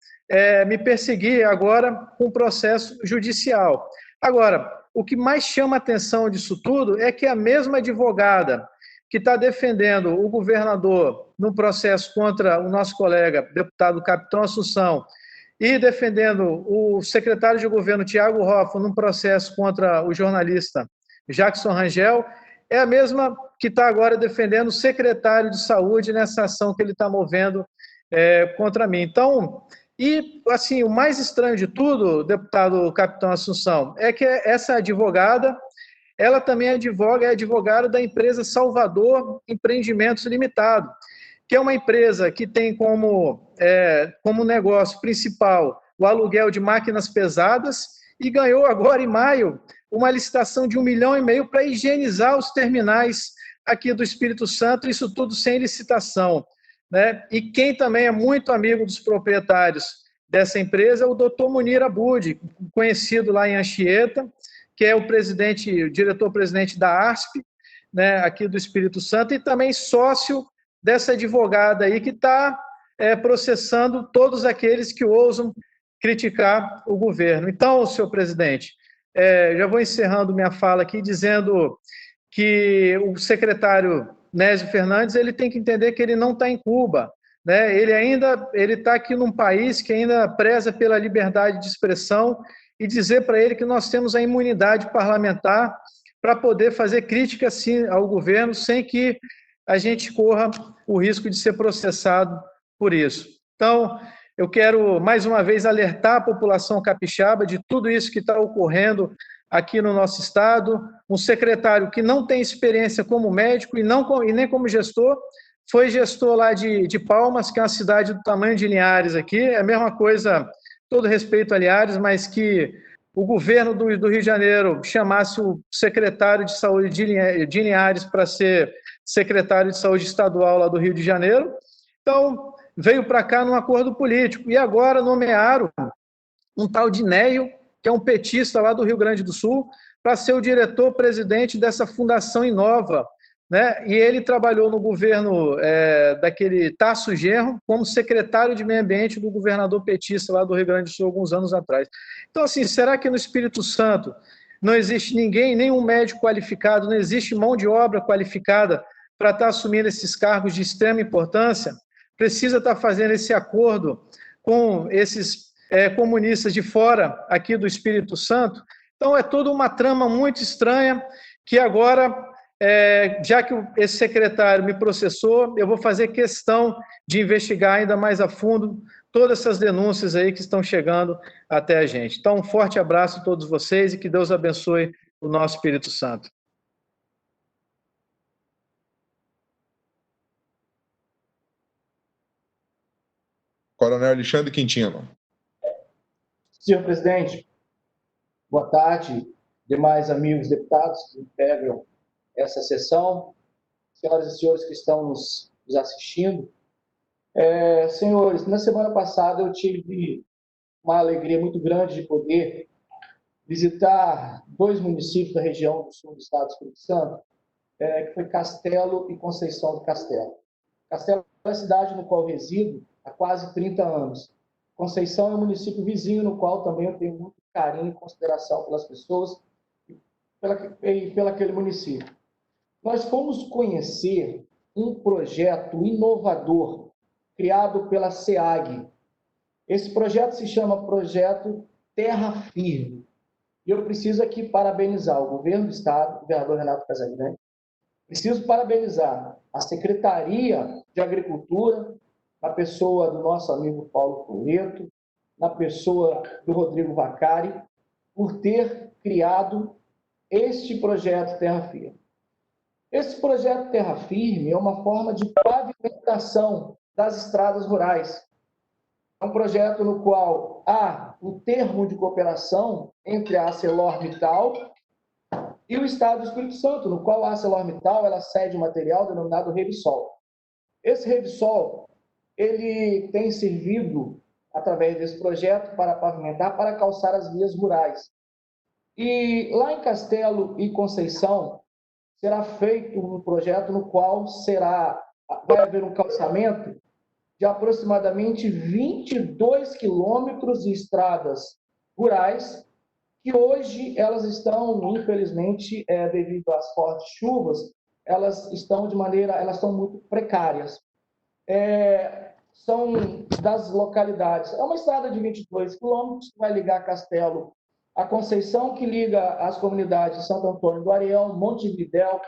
me perseguir agora com processo judicial. Agora, o que mais chama a atenção disso tudo é que a mesma advogada que está defendendo o governador num processo contra o nosso colega, deputado Capitão Assunção, e defendendo o secretário de governo, Tiago Hoffmann, num processo contra o jornalista Jackson Rangel, é a mesma que está agora defendendo o secretário de saúde nessa ação que ele está movendo contra mim. Então, e assim, o mais estranho de tudo, deputado Capitão Assunção, é que essa advogada, ela também é advogada da empresa Salvador Empreendimentos Limitado, que é uma empresa que tem como negócio principal o aluguel de máquinas pesadas e ganhou agora em maio uma licitação de 1,5 milhão para higienizar os terminais aqui do Espírito Santo, isso tudo sem licitação, né? E quem também é muito amigo dos proprietários dessa empresa é o doutor Munir Abud, conhecido lá em Anchieta, que é o diretor-presidente da ASP, né, aqui do Espírito Santo, e também sócio dessa advogada aí que está processando todos aqueles que ousam criticar o governo. Então, senhor presidente, já vou encerrando minha fala aqui dizendo que o secretário Nésio Fernandes ele tem que entender que ele não está em Cuba, né? Ele está aqui num país que ainda preza pela liberdade de expressão e dizer para ele que nós temos a imunidade parlamentar para poder fazer crítica sim ao governo sem que a gente corra o risco de ser processado por isso. Então, eu quero mais uma vez alertar a população capixaba de tudo isso que está ocorrendo aqui no nosso estado, um secretário que não tem experiência como médico e nem como gestor, foi gestor lá de Palmas, que é uma cidade do tamanho de Linhares aqui, é a mesma coisa, todo respeito a Linhares, mas que o governo do Rio de Janeiro chamasse o secretário de saúde de Linhares para ser secretário de saúde estadual lá do Rio de Janeiro. Então, veio para cá num acordo político, e agora nomearam um tal de Neio, que é um petista lá do Rio Grande do Sul, para ser o diretor-presidente dessa Fundação Inova, né? E ele trabalhou no governo daquele Tasso Genro como secretário de meio ambiente do governador petista lá do Rio Grande do Sul alguns anos atrás. Então, assim, será que no Espírito Santo não existe ninguém, nenhum médico qualificado, não existe mão de obra qualificada para estar assumindo esses cargos de extrema importância? Precisa estar fazendo esse acordo com esses comunistas de fora aqui do Espírito Santo. Então, é toda uma trama muito estranha que agora, já que esse secretário me processou, eu vou fazer questão de investigar ainda mais a fundo todas essas denúncias aí que estão chegando até a gente. Então, um forte abraço a todos vocês e que Deus abençoe o nosso Espírito Santo. Coronel Alexandre Quintino. Senhor presidente, boa tarde, demais amigos deputados que integram essa sessão, senhoras e senhores que estão nos assistindo. Senhores, na semana passada eu tive uma alegria muito grande de poder visitar 2 municípios da região do sul do estado do Espírito Santo, que foi Castelo e Conceição do Castelo. Castelo é a cidade no qual eu resido há quase 30 anos. Conceição é um município vizinho, no qual também eu tenho muito carinho e consideração pelas pessoas e pelo aquele município. Nós fomos conhecer um projeto inovador criado pela SEAG. Esse projeto se chama Projeto Terra Firme. E eu preciso aqui parabenizar o governo do Estado, o governador Renato Casagrande, preciso parabenizar a Secretaria de Agricultura, na pessoa do nosso amigo Paulo Toledo, na pessoa do Rodrigo Vacari, por ter criado este projeto Terra Firme. Esse projeto Terra Firme é uma forma de pavimentação das estradas rurais. É um projeto no qual há um termo de cooperação entre a ArcelorMittal e o Estado do Espírito Santo, no qual a ArcelorMittal ela cede um material denominado Revsol. Esse Revsol ele tem servido, através desse projeto, para pavimentar, para calçar as vias rurais. E lá em Castelo e Conceição, será feito um projeto no qual vai haver um calçamento de aproximadamente 22 quilômetros de estradas rurais, que hoje elas estão, infelizmente, devido às fortes chuvas, elas estão muito precárias. São das localidades. É uma estrada de 22 quilômetros que vai ligar Castelo a Conceição, que liga as comunidades de Santo Antônio do Areião, Montevidéu,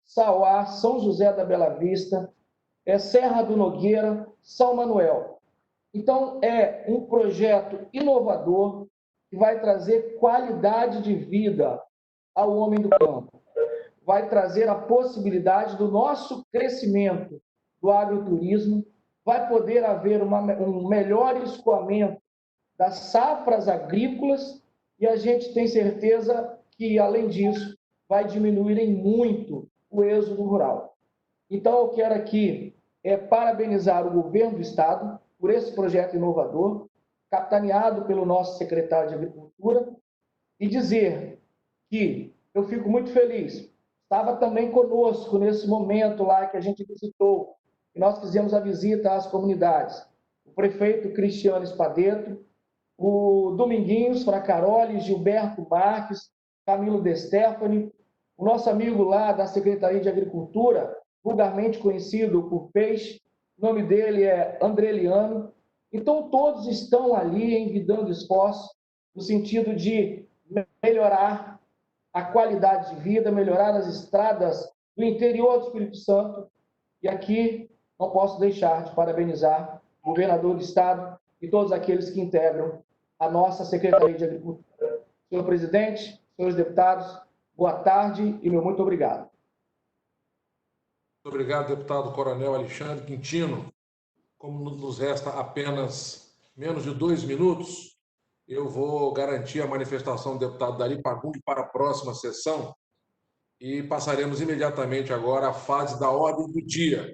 Sauá, São José da Bela Vista, Serra do Nogueira, São Manuel. Então, é um projeto inovador que vai trazer qualidade de vida ao homem do campo. Vai trazer a possibilidade do nosso crescimento do agroturismo, vai poder haver um melhor escoamento das safras agrícolas e a gente tem certeza que, além disso, vai diminuir em muito o êxodo rural. Então, eu quero aqui parabenizar o governo do Estado por esse projeto inovador, capitaneado pelo nosso secretário de Agricultura, e dizer que eu fico muito feliz. Estava também conosco nesse momento lá que a gente visitou, que nós fizemos a visita às comunidades. O prefeito Cristiano Espadeto, o Dominguinhos Fracaroli, Gilberto Marques, Camilo De Stefani, o nosso amigo lá da Secretaria de Agricultura, vulgarmente conhecido por Peixe, o nome dele é Andreliano. Então, todos estão ali envidando esforços no sentido de melhorar a qualidade de vida, melhorar as estradas do interior do Espírito Santo. E aqui não posso deixar de parabenizar o governador do Estado e todos aqueles que integram a nossa Secretaria de Agricultura. Senhor presidente, senhores deputados, boa tarde e meu muito obrigado. Muito obrigado, deputado Coronel Alexandre Quintino. Como nos resta apenas menos de 2 minutos, eu vou garantir a manifestação do deputado Dari Pagum para a próxima sessão e passaremos imediatamente agora à fase da ordem do dia.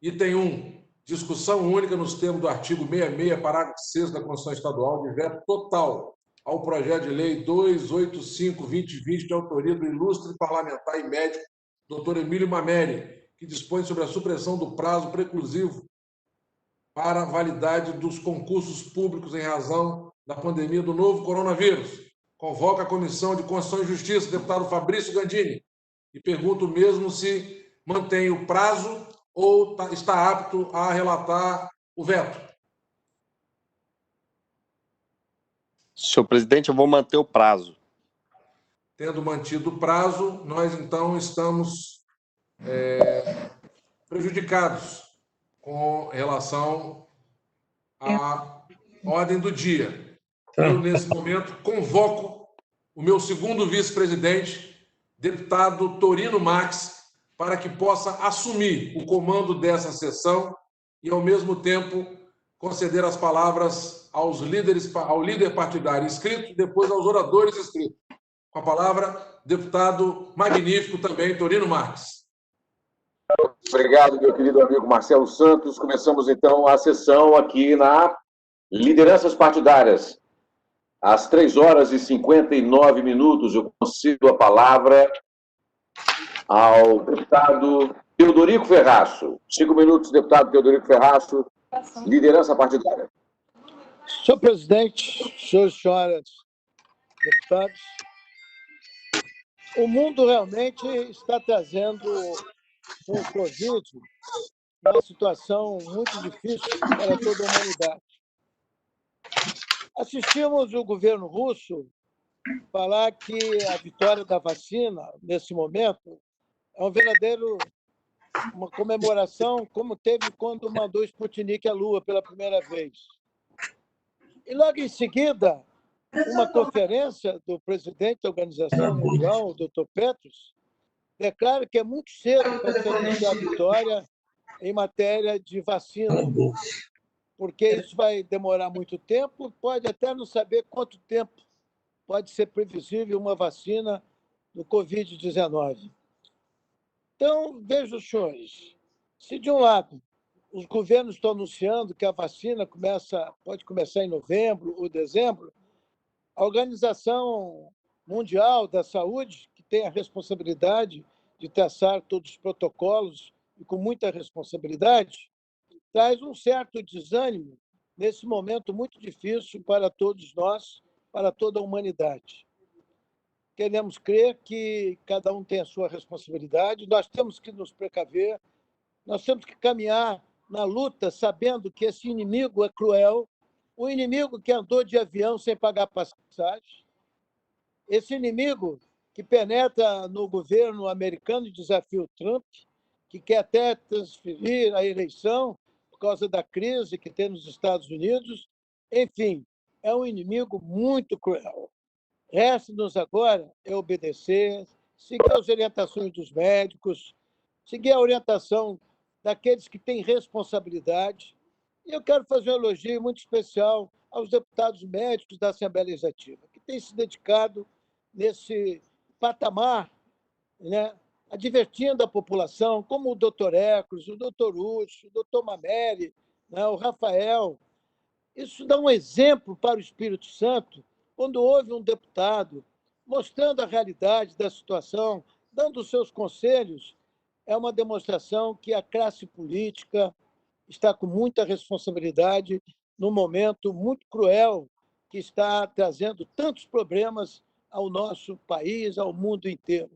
Item 1, discussão única nos termos do artigo 66, parágrafo 6º da Constituição Estadual, de veto total ao projeto de lei 285/2020, de autoria do ilustre parlamentar e médico Dr. Emílio Mameri, que dispõe sobre a supressão do prazo preclusivo para a validade dos concursos públicos em razão da pandemia do novo coronavírus. Convoca a Comissão de Constituição e Justiça, deputado Fabrício Gandini, e pergunto mesmo se mantém o prazo ou está apto a relatar o veto. Senhor presidente, eu vou manter o prazo. Tendo mantido o prazo, nós então estamos prejudicados com relação à ordem do dia. Eu, nesse momento, convoco o meu segundo vice-presidente, deputado Torino Max, para que possa assumir o comando dessa sessão e, ao mesmo tempo, conceder as palavras aos líderes, ao líder partidário inscrito e depois aos oradores inscritos. Com a palavra, deputado magnífico também, Torino Marques. Obrigado, meu querido amigo Marcelo Santos. Começamos, então, a sessão aqui na Lideranças Partidárias. Às 3h59, eu concedo a palavra ao deputado Teodorico Ferraço. 5 minutos, deputado Teodorico Ferraço, liderança partidária. Senhor presidente, senhores e senhoras deputados, o mundo realmente está trazendo com o Covid uma situação muito difícil para toda a humanidade. Assistimos o governo russo falar que a vitória da vacina, nesse momento, é uma comemoração, como teve quando mandou Sputnik à Lua pela primeira vez. E logo em seguida, uma conferência do presidente da Organização Mundial, o Dr. Petros, declara que é muito cedo para se anunciar a vitória em matéria de vacina, porque isso vai demorar muito tempo, pode até não saber quanto tempo pode ser previsível uma vacina do Covid-19. Então, vejam, senhores, se de um lado os governos estão anunciando que a vacina pode começar em novembro ou dezembro, a Organização Mundial da Saúde, que tem a responsabilidade de traçar todos os protocolos e com muita responsabilidade, traz um certo desânimo nesse momento muito difícil para todos nós, para toda a humanidade. Queremos crer que cada um tem a sua responsabilidade, nós temos que nos precaver, nós temos que caminhar na luta sabendo que esse inimigo é cruel, o inimigo que andou de avião sem pagar passagem, esse inimigo que penetra no governo americano e desafia o Trump, que quer até transferir a eleição por causa da crise que tem nos Estados Unidos. Enfim, é um inimigo muito cruel. Resta-nos agora é obedecer, seguir as orientações dos médicos, seguir a orientação daqueles que têm responsabilidade. E eu quero fazer um elogio muito especial aos deputados médicos da Assembleia Legislativa, que têm se dedicado nesse patamar, né, advertindo a população, como o doutor Ecos, o doutor Ucho, o doutor Mameli, né, o Rafael. Isso dá um exemplo para o Espírito Santo, quando houve um deputado mostrando a realidade da situação, dando os seus conselhos, é uma demonstração que a classe política está com muita responsabilidade num momento muito cruel que está trazendo tantos problemas ao nosso país, ao mundo inteiro.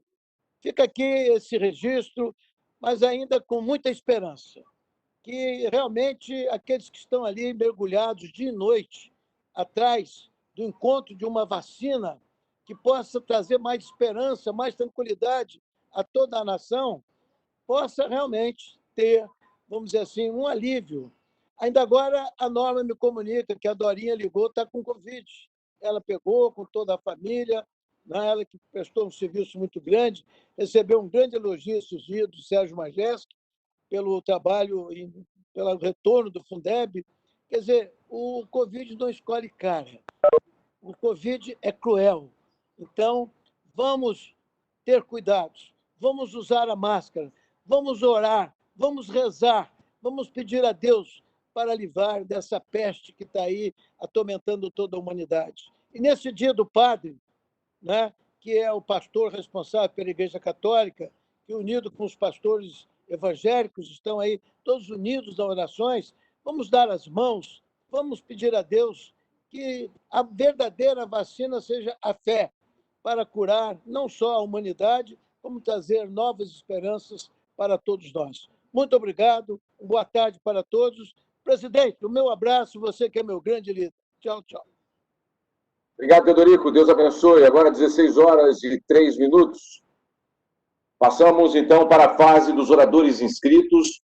Fica aqui esse registro, mas ainda com muita esperança, que realmente aqueles que estão ali mergulhados dia e noite atrás do encontro de uma vacina que possa trazer mais esperança, mais tranquilidade a toda a nação, possa realmente ter, vamos dizer assim, um alívio. Ainda agora, a Norma me comunica que a Dorinha ligou, está com Covid. Ela pegou com toda a família, né? Ela que prestou um serviço muito grande, recebeu um grande elogio esses dias do Sérgio Majeski pelo trabalho e pelo retorno do Fundeb. Quer dizer, o Covid não escolhe cara. O Covid é cruel. Então, vamos ter cuidados, vamos usar a máscara, vamos orar, vamos rezar, vamos pedir a Deus para livrar dessa peste que está aí atormentando toda a humanidade. E nesse dia do padre, né, que é o pastor responsável pela Igreja Católica, que unido com os pastores evangélicos estão aí todos unidos nas orações, vamos dar as mãos, vamos pedir a Deus que a verdadeira vacina seja a fé, para curar não só a humanidade, como trazer novas esperanças para todos nós. Muito obrigado, boa tarde para todos. Presidente, o meu abraço, você que é meu grande líder. Tchau, tchau. Obrigado, Teodorico. Deus abençoe. Agora 16h03. Passamos, então, para a fase dos oradores inscritos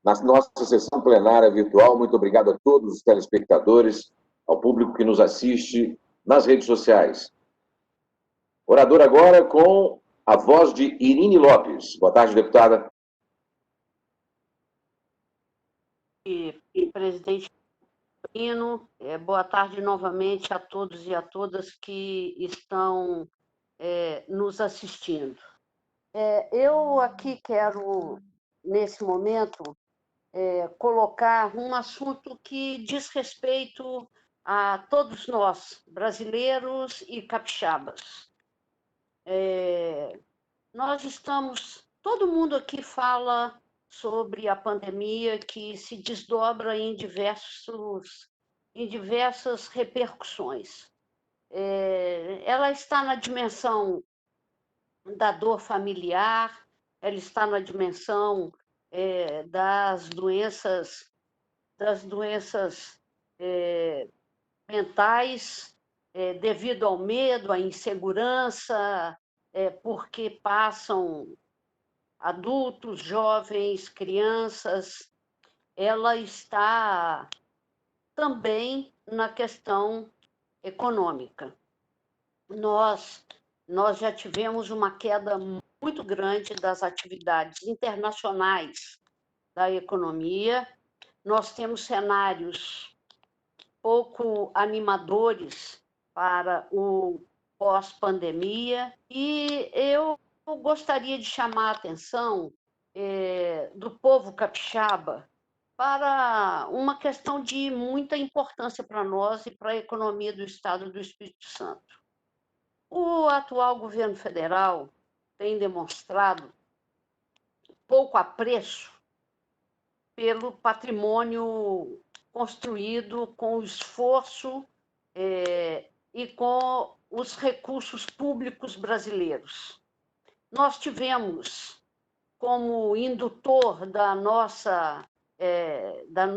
na nossa sessão plenária virtual. Muito obrigado a todos os telespectadores, ao público que nos assiste nas redes sociais. Orador agora com a voz de Irine Lopes. Boa tarde, deputada. Presidente Lino, boa tarde novamente a todos e a todas que estão nos assistindo. Eu aqui quero, nesse momento, colocar um assunto que diz respeito a todos nós, brasileiros e capixabas. todo mundo aqui fala sobre a pandemia que se desdobra em diversas repercussões. Ela está na dimensão da dor familiar, ela está na dimensão das doenças mentais, devido ao medo, à insegurança, porque passam adultos, jovens, crianças. Ela está também na questão econômica. Nós já tivemos uma queda muito grande das atividades internacionais da economia. Nós temos cenários pouco animadores para o pós-pandemia, e eu gostaria de chamar a atenção do povo capixaba para uma questão de muita importância para nós e para a economia do Estado do Espírito Santo. O atual governo federal tem demonstrado pouco apreço pelo patrimônio construído com o esforço e com os recursos públicos brasileiros. Nós tivemos como indutor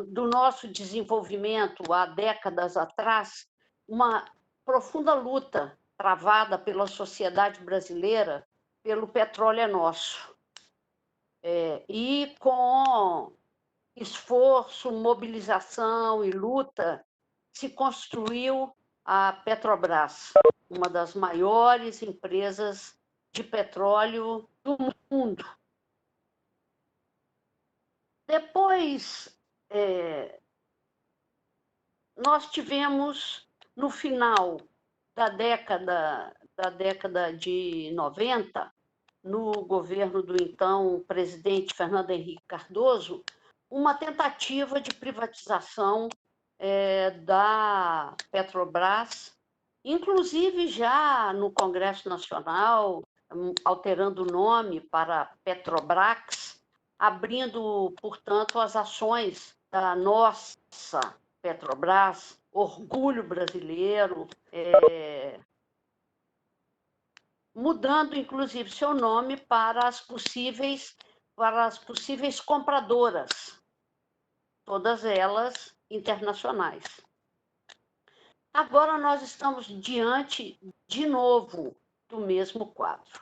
do nosso desenvolvimento há décadas atrás uma profunda luta travada pela sociedade brasileira pelo petróleo é nosso. E com esforço, mobilização e luta, se construiu a Petrobras, uma das maiores empresas de petróleo do mundo. Depois, nós tivemos, no final da década de 90, no governo do então presidente Fernando Henrique Cardoso, uma tentativa de privatização da Petrobras, inclusive já no Congresso Nacional, alterando o nome para Petrobrax, abrindo, portanto, as ações da nossa Petrobras, orgulho brasileiro, mudando, inclusive, seu nome para as possíveis compradoras, todas elas internacionais. Agora nós estamos diante, de novo, do mesmo quadro.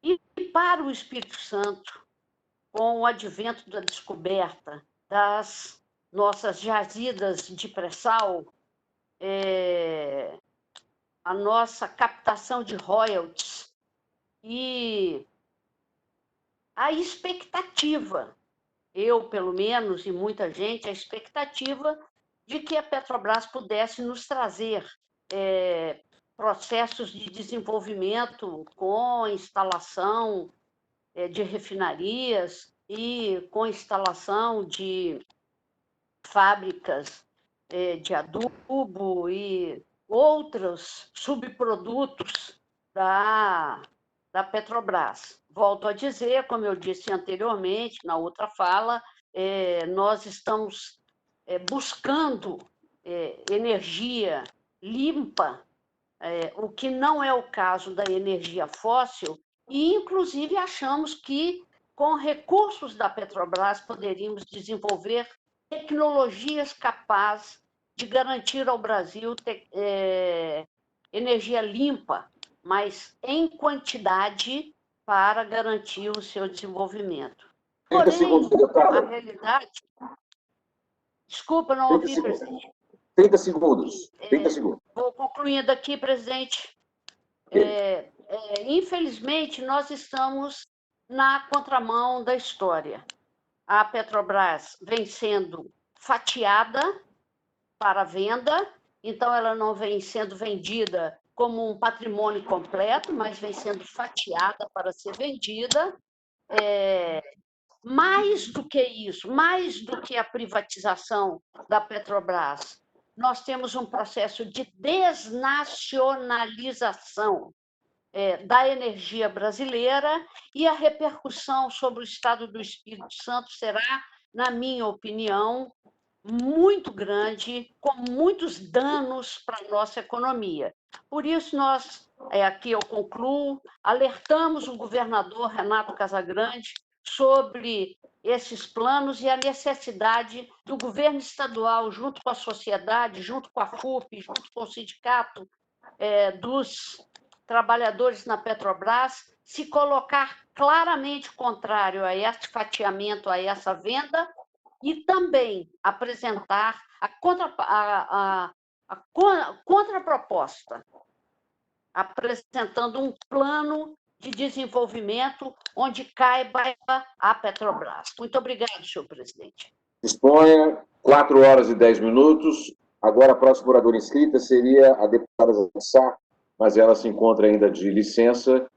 E para o Espírito Santo, com o advento da descoberta das nossas jazidas de pré-sal, a nossa captação de royalties e a expectativa, eu pelo menos e muita gente, a expectativa de que a Petrobras pudesse nos trazer processos de desenvolvimento com instalação de refinarias e com instalação de fábricas de adubo e outros subprodutos da Petrobras. Volto a dizer, como eu disse anteriormente, na outra fala, nós estamos buscando energia limpa, o que não é o caso da energia fóssil, e, inclusive, achamos que, com recursos da Petrobras, poderíamos desenvolver tecnologias capazes de garantir ao Brasil energia limpa, mas em quantidade para garantir o seu desenvolvimento. Porém, a realidade... Desculpa, não ouvi, presidente. 30 segundos. 30 segundos. Vou concluindo aqui, presidente. Infelizmente, nós estamos na contramão da história. A Petrobras vem sendo fatiada para venda, então ela não vem sendo vendida como um patrimônio completo, mas vem sendo fatiada para ser vendida. Mais do que isso, mais do que a privatização da Petrobras, nós temos um processo de desnacionalização. da energia brasileira, e a repercussão sobre o estado do Espírito Santo será, na minha opinião, muito grande, com muitos danos para a nossa economia. Por isso, nós, aqui eu concluo, alertamos o governador Renato Casagrande sobre esses planos e a necessidade do governo estadual, junto com a sociedade, junto com a FUP, junto com o sindicato dos trabalhadores na Petrobras, se colocar claramente contrário a esse fatiamento, a essa venda, e também apresentar a contraproposta, apresentando um plano de desenvolvimento onde caiba a Petrobras. Muito obrigado, senhor presidente. Disponha, 4 horas e 10 minutos. Agora, a próxima oradora inscrita seria a deputada Sá, mas ela se encontra ainda de licença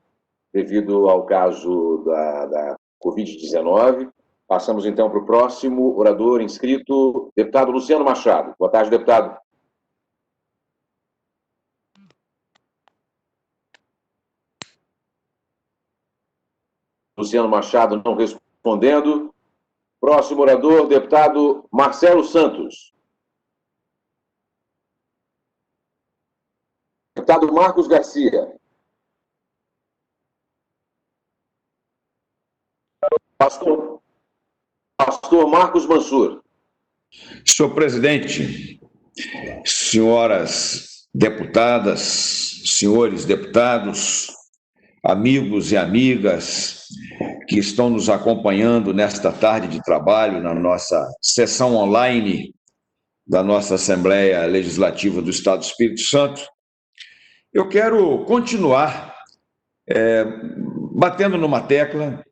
devido ao caso da Covid-19. Passamos, então, para o próximo orador inscrito, deputado Luciano Machado. Boa tarde, deputado. Luciano Machado não respondendo. Próximo orador, deputado Marcelo Santos. Deputado Marcos Garcia. Pastor Marcos Mansur. Senhor presidente, senhoras deputadas, senhores deputados, amigos e amigas que estão nos acompanhando nesta tarde de trabalho na nossa sessão online da nossa Assembleia Legislativa do Estado do Espírito Santo, eu quero continuar batendo numa tecla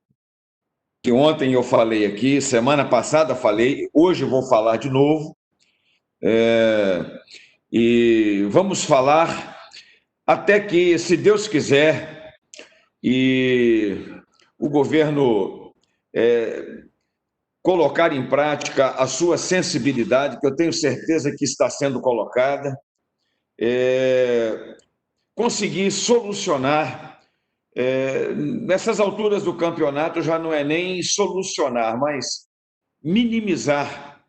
que ontem eu falei aqui, semana passada falei, hoje vou falar de novo, e vamos falar até que, se Deus quiser, e o governo colocar em prática a sua sensibilidade, que eu tenho certeza que está sendo colocada, conseguir solucionar. Nessas alturas do campeonato já não é nem solucionar, mas minimizar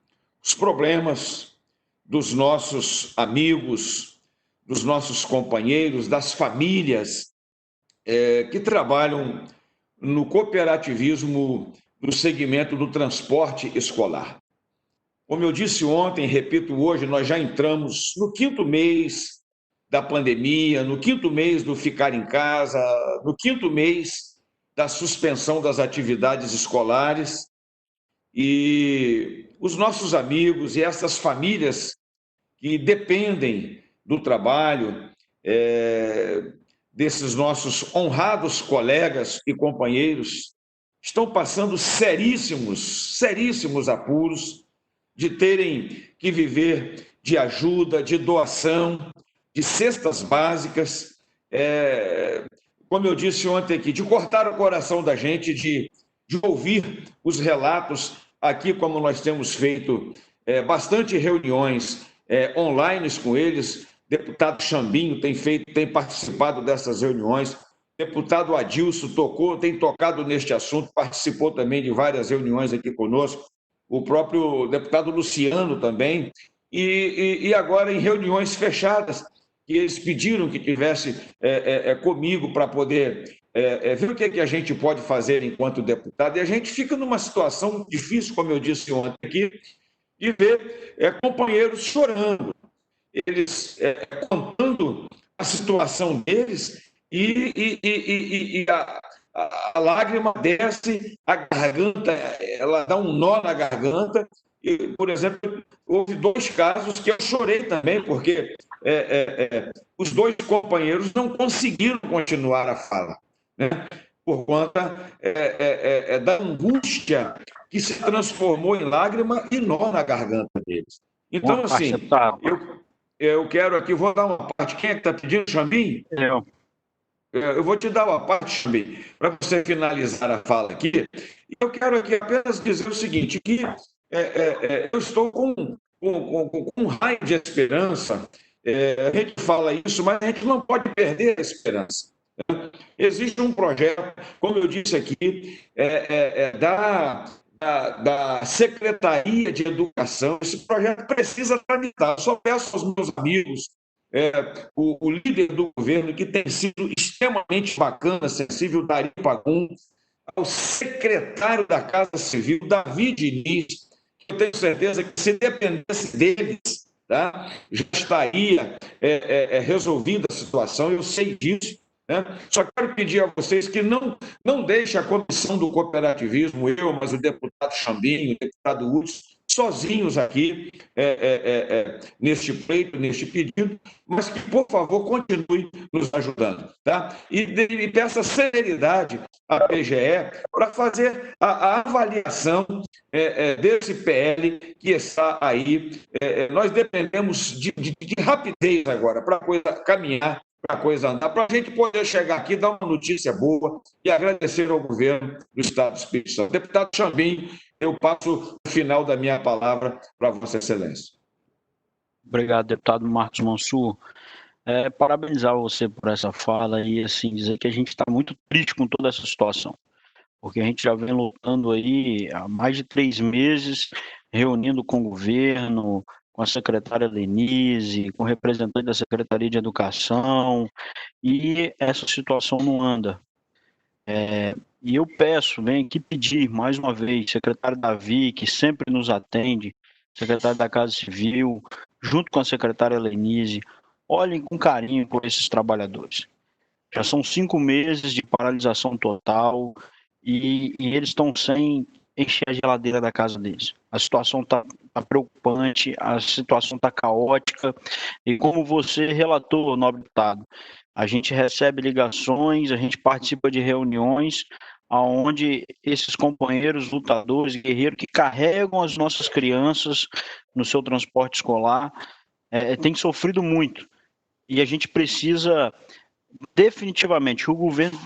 os problemas dos nossos amigos, dos nossos companheiros, das famílias que trabalham no cooperativismo do segmento do transporte escolar. Como eu disse ontem, repito hoje, nós já entramos no 5º mês da pandemia, no 5º mês do ficar em casa, no 5º mês da suspensão das atividades escolares, e os nossos amigos e essas famílias que dependem do trabalho desses nossos honrados colegas e companheiros estão passando seríssimos apuros de terem que viver de ajuda, de doação, de cestas básicas, como eu disse ontem aqui, de cortar o coração da gente, de ouvir os relatos aqui, como nós temos feito bastante reuniões online com eles. Deputado Chambinho tem participado dessas reuniões, deputado Adilson tem tocado neste assunto, participou também de várias reuniões aqui conosco, o próprio deputado Luciano também, e agora em reuniões fechadas, que eles pediram que tivesse comigo para poder ver o que a gente pode fazer enquanto deputado, e a gente fica numa situação difícil, como eu disse ontem aqui, de ver companheiros chorando, eles contando a situação deles, e a lágrima desce, a garganta, ela dá um nó na garganta. E, por exemplo, houve 2 casos que eu chorei também, porque os 2 companheiros não conseguiram continuar a fala, né? Por conta da angústia que se transformou em lágrima e nó na garganta deles. Então, assim, eu quero aqui, vou dar uma parte. Quem é que está pedindo, Chambim? Eu vou te dar uma parte, Chambim, para você finalizar a fala aqui. E eu quero aqui apenas dizer o seguinte, que eu estou com um raio de esperança. A gente fala isso, mas a gente não pode perder a esperança. Existe um projeto, como eu disse aqui, da Secretaria de Educação. Esse projeto precisa tramitar. Só peço aos meus amigos, o líder do governo, que tem sido extremamente bacana, sensível, Dari Pagum, ao secretário da Casa Civil, Davi Diniz, que eu tenho certeza que, se dependesse deles, tá, já estaria resolvida a situação, eu sei disso. Só quero pedir a vocês que não deixem a comissão do cooperativismo, eu, mas o deputado Chambinho, o deputado Hudson, sozinhos aqui neste pleito, neste pedido, mas que, por favor, continue nos ajudando. Tá? E peça celeridade à PGE para fazer a avaliação desse PL que está aí. Nós dependemos de rapidez agora para a coisa caminhar, para a coisa andar, para a gente poder chegar aqui, dar uma notícia boa e agradecer ao governo do Estado do Espírito Santo. Deputado Chambinho, eu passo o final da minha palavra para Vossa Excelência. Obrigado, deputado Marcos Mansur. Parabenizar você por essa fala e, assim, dizer que a gente está muito triste com toda essa situação, porque a gente já vem lutando aí há mais de 3 meses, reunindo com o governo, com a secretária Denise, com o representante da Secretaria de Educação, e essa situação não anda. E eu venho aqui pedir, mais uma vez, secretário Davi, que sempre nos atende, secretário da Casa Civil, junto com a secretária Denise, olhem com carinho por esses trabalhadores. Já são 5 meses de paralisação total e eles estão sem encher a geladeira da casa deles. A situação está preocupante, a situação está caótica, e como você relatou, nobre deputado, a gente recebe ligações, a gente participa de reuniões onde esses companheiros lutadores, guerreiros, que carregam as nossas crianças no seu transporte escolar, têm sofrido muito. E a gente precisa definitivamente que o governo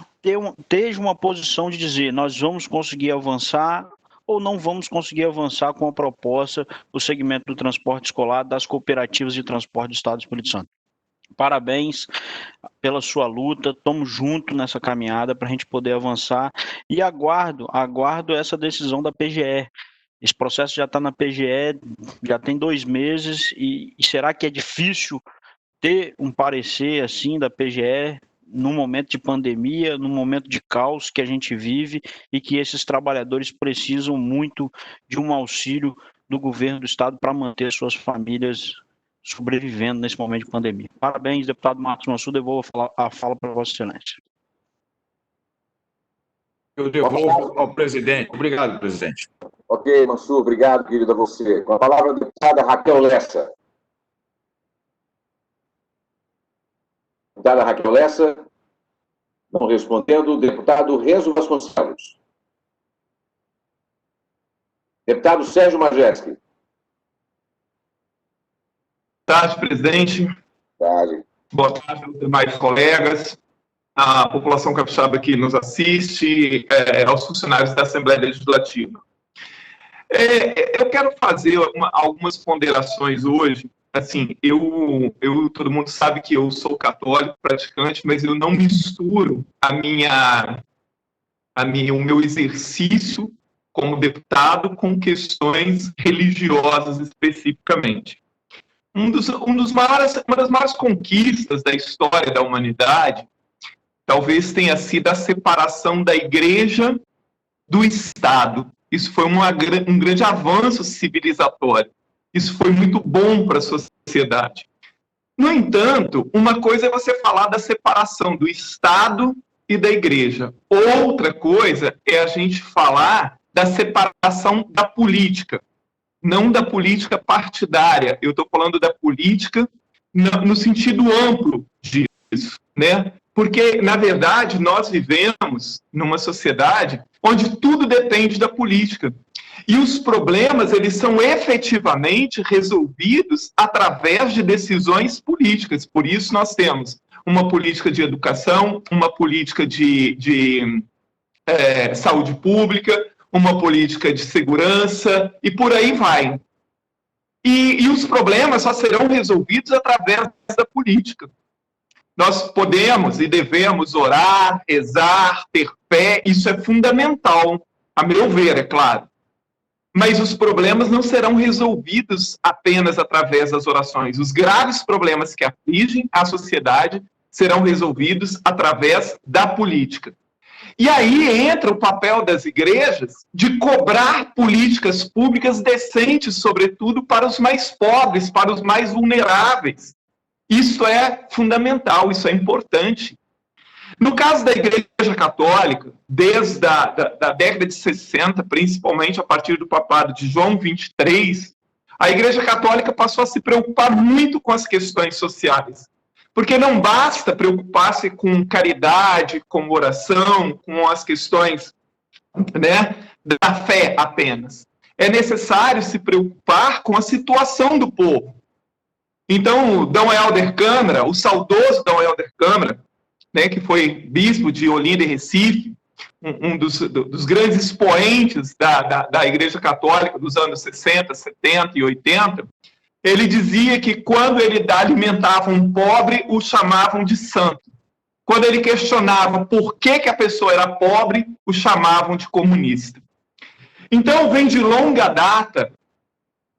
esteja uma posição de dizer: nós vamos conseguir avançar ou não vamos conseguir avançar com a proposta do segmento do transporte escolar das cooperativas de transporte do Estado do Espírito Santo. Parabéns pela sua luta, estamos juntos nessa caminhada para a gente poder avançar e aguardo essa decisão da PGE. Esse processo já está na PGE, já tem 2 meses e será que é difícil ter um parecer assim da PGE num momento de pandemia, num momento de caos que a gente vive e que esses trabalhadores precisam muito de um auxílio do governo do Estado para manter suas famílias sobrevivendo nesse momento de pandemia. Parabéns, deputado Marcos Mansur, devolvo a fala para Vossa Excelência. Eu devolvo ao presidente. Obrigado, presidente. Ok, Mansur, obrigado, querido, a você. Com a palavra a deputada Raquel Lessa. Deputada Raquel Lessa, não respondendo. Deputado Renzo Vasconcelos. Deputado Sérgio Majeski. Boa tarde, presidente. Boa tarde aos demais colegas, à população capixaba que nos assiste, aos funcionários da Assembleia Legislativa. Eu quero fazer algumas ponderações hoje. Assim, todo mundo sabe que eu sou católico praticante, mas eu não misturo o meu exercício como deputado com questões religiosas especificamente. Uma das maiores conquistas da história da humanidade talvez tenha sido a separação da Igreja do Estado. Isso foi um grande avanço civilizatório. Isso foi muito bom para a sociedade. No entanto, uma coisa é você falar da separação do Estado e da Igreja. Outra coisa é a gente falar da separação da política, não da política partidária. Eu estou falando da política no sentido amplo disso, né? Porque, na verdade, nós vivemos numa sociedade onde tudo depende da política. E os problemas, eles são efetivamente resolvidos através de decisões políticas. Por isso, nós temos uma política de educação, uma política de saúde pública, uma política de segurança, e por aí vai. E os problemas só serão resolvidos através da política. Nós podemos e devemos orar, rezar, ter fé, isso é fundamental, a meu ver, é claro. Mas os problemas não serão resolvidos apenas através das orações. Os graves problemas que afligem a sociedade serão resolvidos através da política. E aí entra o papel das igrejas de cobrar políticas públicas decentes, sobretudo para os mais pobres, para os mais vulneráveis. Isso é fundamental, isso é importante. No caso da Igreja Católica, desde a década de 60, principalmente a partir do papado de João XXIII, a Igreja Católica passou a se preocupar muito com as questões sociais. Porque não basta preocupar-se com caridade, com oração, com as questões, né, da fé apenas. É necessário se preocupar com a situação do povo. Então, Dom Helder Câmara, o saudoso Dom Helder Câmara, né, que foi bispo de Olinda e Recife, um dos grandes expoentes da Igreja Católica dos anos 60, 70 e 80, ele dizia que quando ele alimentava um pobre, o chamavam de santo. Quando ele questionava por que a pessoa era pobre, o chamavam de comunista. Então, vem de longa data,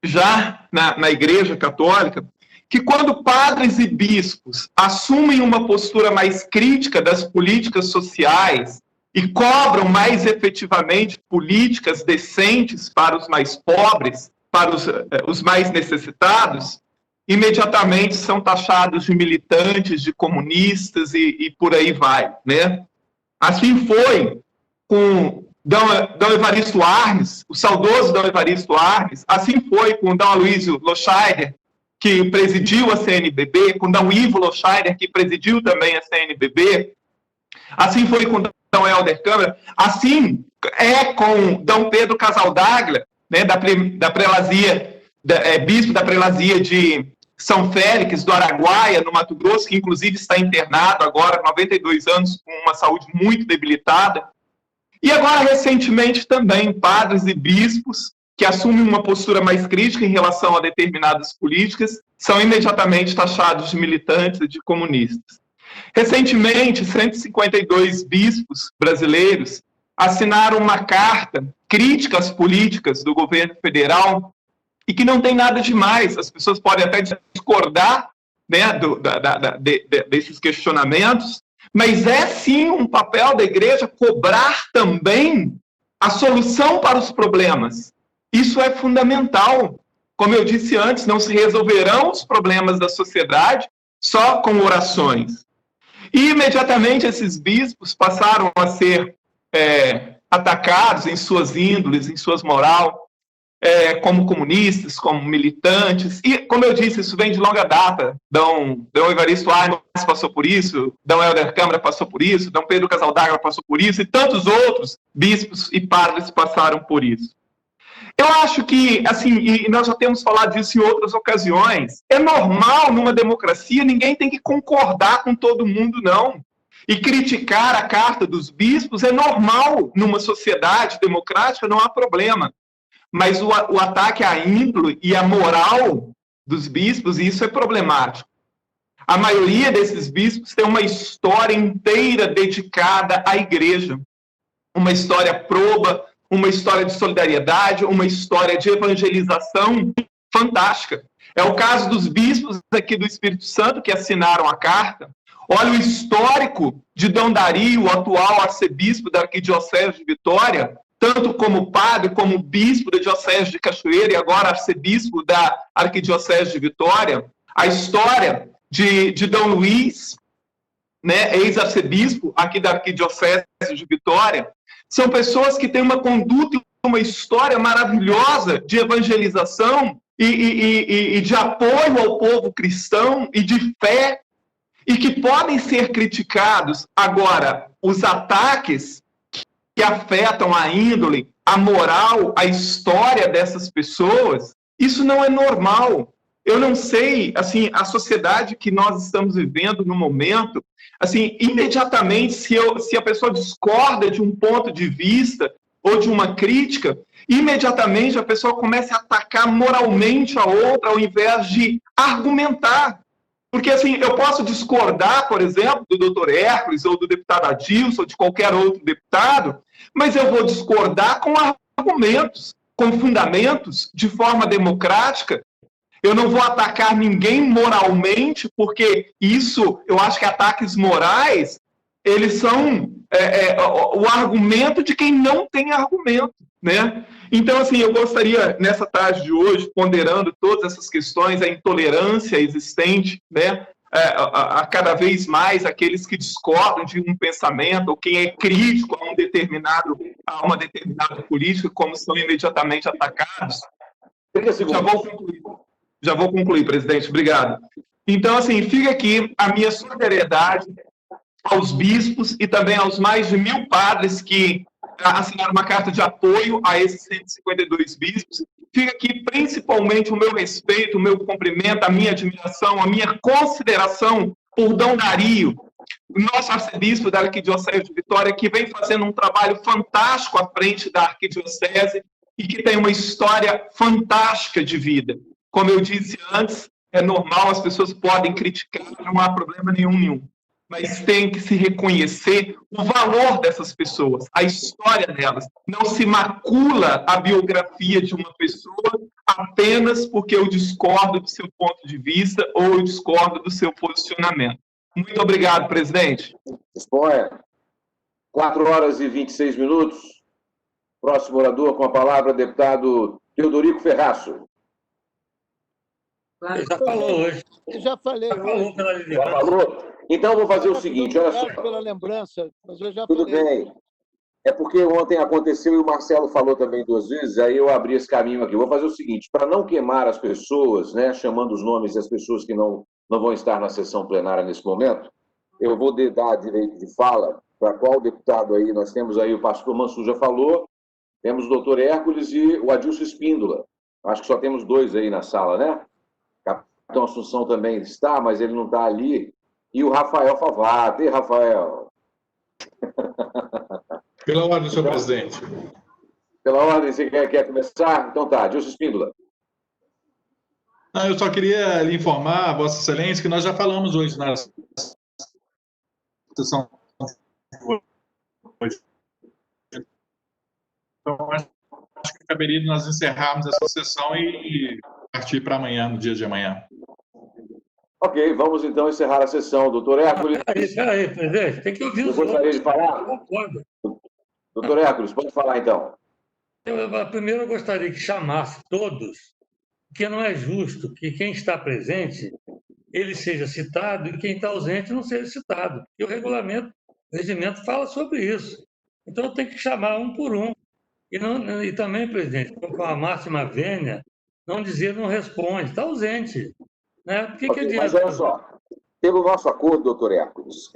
já na Igreja Católica, que quando padres e bispos assumem uma postura mais crítica das políticas sociais e cobram mais efetivamente políticas decentes para os mais pobres, para os mais necessitados, imediatamente são taxados de militantes, de comunistas e por aí vai, né? Assim foi com Dom Evaristo Arnes, o saudoso Dom Evaristo Arnes, assim foi com Dom Aloysio Loscheider, que presidiu a CNBB, com Dom Ivo Loscheider, que presidiu também a CNBB, assim foi com Dom Helder Câmara, assim é com Dom Pedro Casaldaglia, né, da prelazia, bispo da prelazia de São Félix, do Araguaia, no Mato Grosso, que inclusive está internado agora, 92 anos, com uma saúde muito debilitada. E agora, recentemente, também, padres e bispos que assumem uma postura mais crítica em relação a determinadas políticas, são imediatamente taxados de militantes e de comunistas. Recentemente, 152 bispos brasileiros assinaram uma carta crítica às políticas do governo federal e que não tem nada demais. As pessoas podem até discordar, né, desses questionamentos, mas é sim um papel da igreja cobrar também a solução para os problemas. Isso é fundamental. Como eu disse antes, não se resolverão os problemas da sociedade só com orações. E imediatamente esses bispos passaram a ser atacados em suas índoles, em suas moral, como comunistas, como militantes. E, como eu disse, isso vem de longa data. Dom Evaristo Arnes passou por isso, Dom Helder Câmara passou por isso, Dom Pedro Casaldaglia passou por isso, e tantos outros bispos e padres passaram por isso. Eu acho que, assim, e nós já temos falado disso em outras ocasiões, é normal numa democracia, ninguém tem que concordar com todo mundo, não. E criticar a carta dos bispos é normal numa sociedade democrática, não há problema. Mas o ataque à índole e à moral dos bispos, isso é problemático. A maioria desses bispos tem uma história inteira dedicada à igreja. Uma história proba, uma história de solidariedade, uma história de evangelização fantástica. É o caso dos bispos aqui do Espírito Santo que assinaram a carta. Olha o histórico de Dom Dario, o atual arcebispo da Arquidiocese de Vitória, tanto como padre, como bispo da Diocese de Cachoeira e agora arcebispo da Arquidiocese de Vitória. A história de Dom Luiz, né, ex-arcebispo aqui da Arquidiocese de Vitória. São pessoas que têm uma conduta e uma história maravilhosa de evangelização e de apoio ao povo cristão e de fé, e que podem ser criticados. Agora, os ataques que afetam a índole, a moral, a história dessas pessoas, isso não é normal. Eu não sei, assim, a sociedade que nós estamos vivendo no momento, assim, imediatamente, se a pessoa discorda de um ponto de vista ou de uma crítica, imediatamente a pessoa começa a atacar moralmente a outra ao invés de argumentar. Porque, assim, eu posso discordar, por exemplo, do doutor Hércules ou do deputado Adilson ou de qualquer outro deputado, mas eu vou discordar com argumentos, com fundamentos, de forma democrática. Eu não vou atacar ninguém moralmente, porque isso, eu acho que ataques morais, eles são o argumento de quem não tem argumento, né? Então, assim, eu gostaria, nessa tarde de hoje, ponderando todas essas questões, a intolerância existente, né? A cada vez mais aqueles que discordam de um pensamento, ou quem é crítico a uma determinada política, como são imediatamente atacados. Já vou concluir, presidente. Obrigado. Então, assim, fica aqui a minha solidariedade aos bispos e também aos mais de 1.000 padres que assinaram uma carta de apoio a esses 152 bispos. Fica aqui principalmente o meu respeito, o meu cumprimento, a minha admiração, a minha consideração por Dom Dario, o nosso arcebispo da Arquidiocese de Vitória, que vem fazendo um trabalho fantástico à frente da Arquidiocese e que tem uma história fantástica de vida. Como eu disse antes, é normal, as pessoas podem criticar, não há problema nenhum. Mas tem que se reconhecer o valor dessas pessoas, a história delas. Não se macula a biografia de uma pessoa apenas porque eu discordo do seu ponto de vista ou eu discordo do seu posicionamento. Muito obrigado, presidente. Exponha. 4h26. Próximo orador com a palavra, deputado Teodorico Ferraço. Ele já falou hoje. Eu já falei. Já falou? Então, vou fazer o seguinte, olha só. Pela lembrança, mas eu já Tudo falei. bem. É porque ontem aconteceu e o Marcelo falou também 2 vezes, aí eu abri esse caminho aqui. Vou fazer o seguinte, para não queimar as pessoas, né, chamando os nomes das pessoas que não vão estar na sessão plenária nesse momento, eu vou dar direito de fala para qual deputado aí. Nós temos aí o pastor Mansur já falou, temos o doutor Hércules e o Adilson Espíndola. Acho que só temos 2 aí na sala, né? Capitão Assunção também está, mas ele não está ali. E o Rafael Favato. E Rafael? Pela ordem, senhor presidente. Pela ordem, você quer começar? Então tá, Adilson Espíndola. Não, eu só queria lhe informar, Vossa Excelência, que nós já falamos hoje na sessão. Então, acho que caberia nós encerrarmos essa sessão e partir para amanhã, no dia de amanhã. Ok, vamos então encerrar a sessão. Doutor Hércules. Peraí, presidente, tem que ouvir os outros. Gostaria de falar? Eu concordo. Doutor Hércules, pode falar então. Primeiro, eu gostaria que chamasse todos, porque não é justo que quem está presente ele seja citado e quem está ausente não seja citado. E o regimento fala sobre isso. Então, eu tenho que chamar um por um. E também, presidente, com a máxima vênia, não dizer não responde, está ausente. Né? Por que Mas olha só, pelo nosso acordo, doutor Hércules,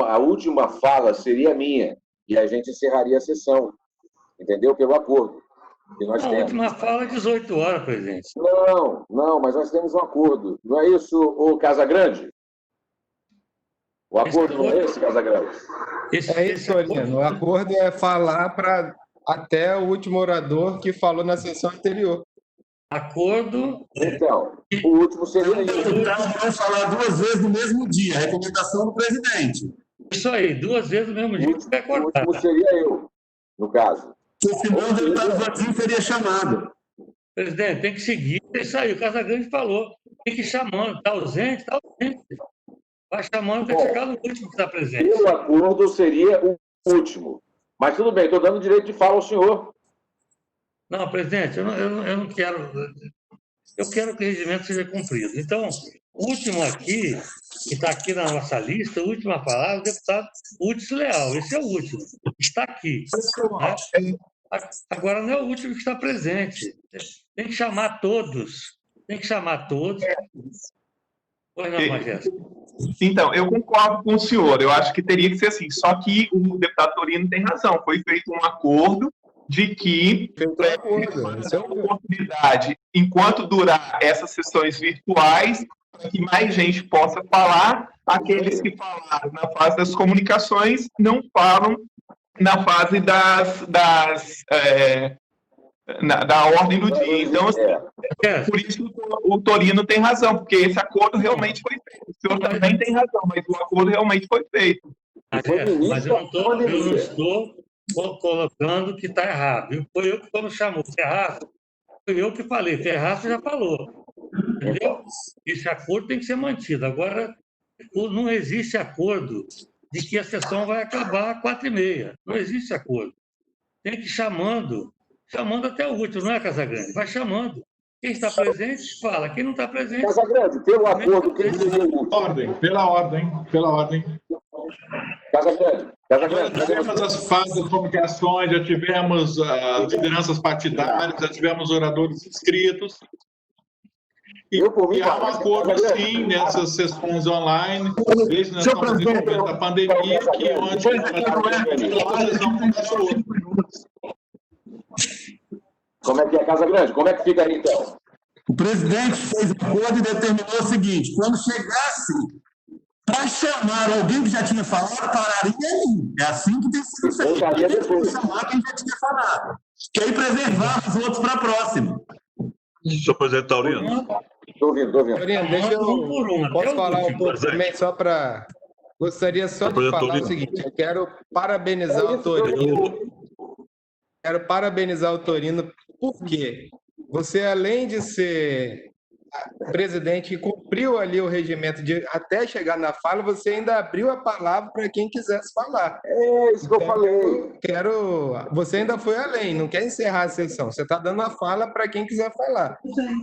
a última fala seria minha e a gente encerraria a sessão, entendeu? Pelo acordo que nós temos. A última fala é 18 horas, presidente. Não, mas nós temos um acordo. Não é isso, ô Casagrande? O acordo não é esse, Casagrande? É isso, Torino. O acordo é falar para até o último orador que falou na sessão anterior. Acordo. Então, o último seria isso. O deputado vai falar 2 vezes no mesmo dia, a recomendação do presidente. Isso aí, 2 vezes no mesmo dia. O último seria eu, no caso. Porque senão o deputado Joaquim seria chamado. Presidente, tem que seguir. Isso aí, o Casagrande falou. Tem que ir chamando. Está ausente? Está ausente. Vai chamando, tem que ficar no último que está presente. Pelo acordo seria o último. Mas tudo bem, estou dando direito de fala ao senhor. Não, presidente, eu não quero. Eu quero que o regimento seja cumprido. Então, o último aqui, que está aqui na nossa lista, a última palavra, o deputado Udes Leal. Esse é o último. Está aqui. Né? Agora não é o último que está presente. Tem que chamar todos. Tem que chamar todos. Pois não, Majestade. Então, eu concordo com o senhor. Eu acho que teria que ser assim. Só que o deputado Torino tem razão. Foi feito um acordo de que a oportunidade, enquanto durar essas sessões virtuais, para que mais gente possa falar, aqueles que falaram na fase das comunicações não falam na fase da ordem do dia. Então, assim, por isso o Torino tem razão, porque esse acordo realmente foi feito. O senhor também tem razão, mas o acordo realmente foi feito. Mas eu não estou colocando que está errado. Foi eu que, quando chamou Ferraz, foi eu que falei. Ferraz já falou. Entendeu? Esse acordo tem que ser mantido. Agora, não existe acordo de que a sessão vai acabar às 4h30. Não existe acordo. Tem que ir chamando até o último, não é, Casagrande? Vai chamando. Quem está presente, fala. Quem não está presente... Casagrande, pelo acordo, quem seria o último? Pela ordem. Casagrande. Já tivemos as fases das comunicações, já tivemos as lideranças partidárias, já tivemos oradores inscritos. E há um acordo, sim, nessas sessões online, desde nós estamos no momento da pandemia, que onde a sessão começou. Como é que é, Casagrande? Como é que fica aí, então? O presidente fez o acordo e determinou o seguinte: quando chegasse para chamar alguém que já tinha falado, pararia aí. É assim que tem sido feito. Tem que chamar quem já tinha falado. Que aí preservar os outros para a próxima. Senhor presidente Taurino. Estou ouvindo. Taurino, deixa eu... Posso falar um pouco também, só para... Gostaria só de falar o seguinte: eu quero parabenizar o Torino. Quero parabenizar o Torino, porque você, além de ser presidente que cumpriu ali o regimento de até chegar na fala, você ainda abriu a palavra para quem quisesse falar. É isso que eu falei. Você ainda foi além, não quer encerrar a sessão. Você está dando a fala para quem quiser falar.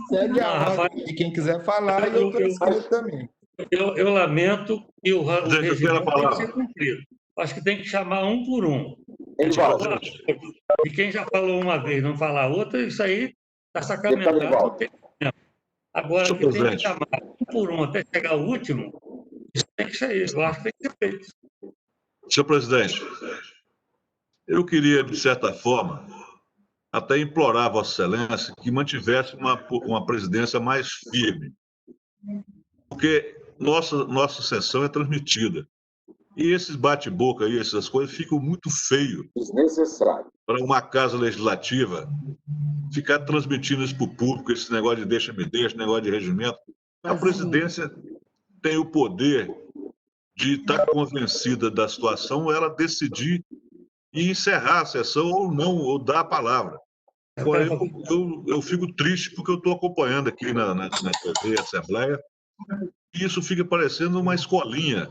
Segue a ordem de quem quiser falar e eu estou inscrito também. Eu lamento que o regimento tem que ser cumprido. Acho que tem que chamar um por um. E quem já falou uma vez não falar outra, isso aí está sacamentado. Agora, que tem que chamar um por um até chegar ao último, isso tem que sair. Eu acho que tem que ser feito. Senhor presidente, eu queria, de certa forma, até implorar a Vossa Excelência que mantivesse uma presidência mais firme, porque nossa sessão é transmitida. E esses bate-boca aí, essas coisas, ficam muito feios. Desnecessário. Para uma casa legislativa ficar transmitindo isso para o público, esse negócio de deixa-me deixa, negócio de regimento. A presidência tem o poder de estar convencida da situação, ela decidir e encerrar a sessão ou não, ou dar a palavra. Agora, eu fico triste porque eu estou acompanhando aqui na TV Assembleia e isso fica parecendo uma escolinha.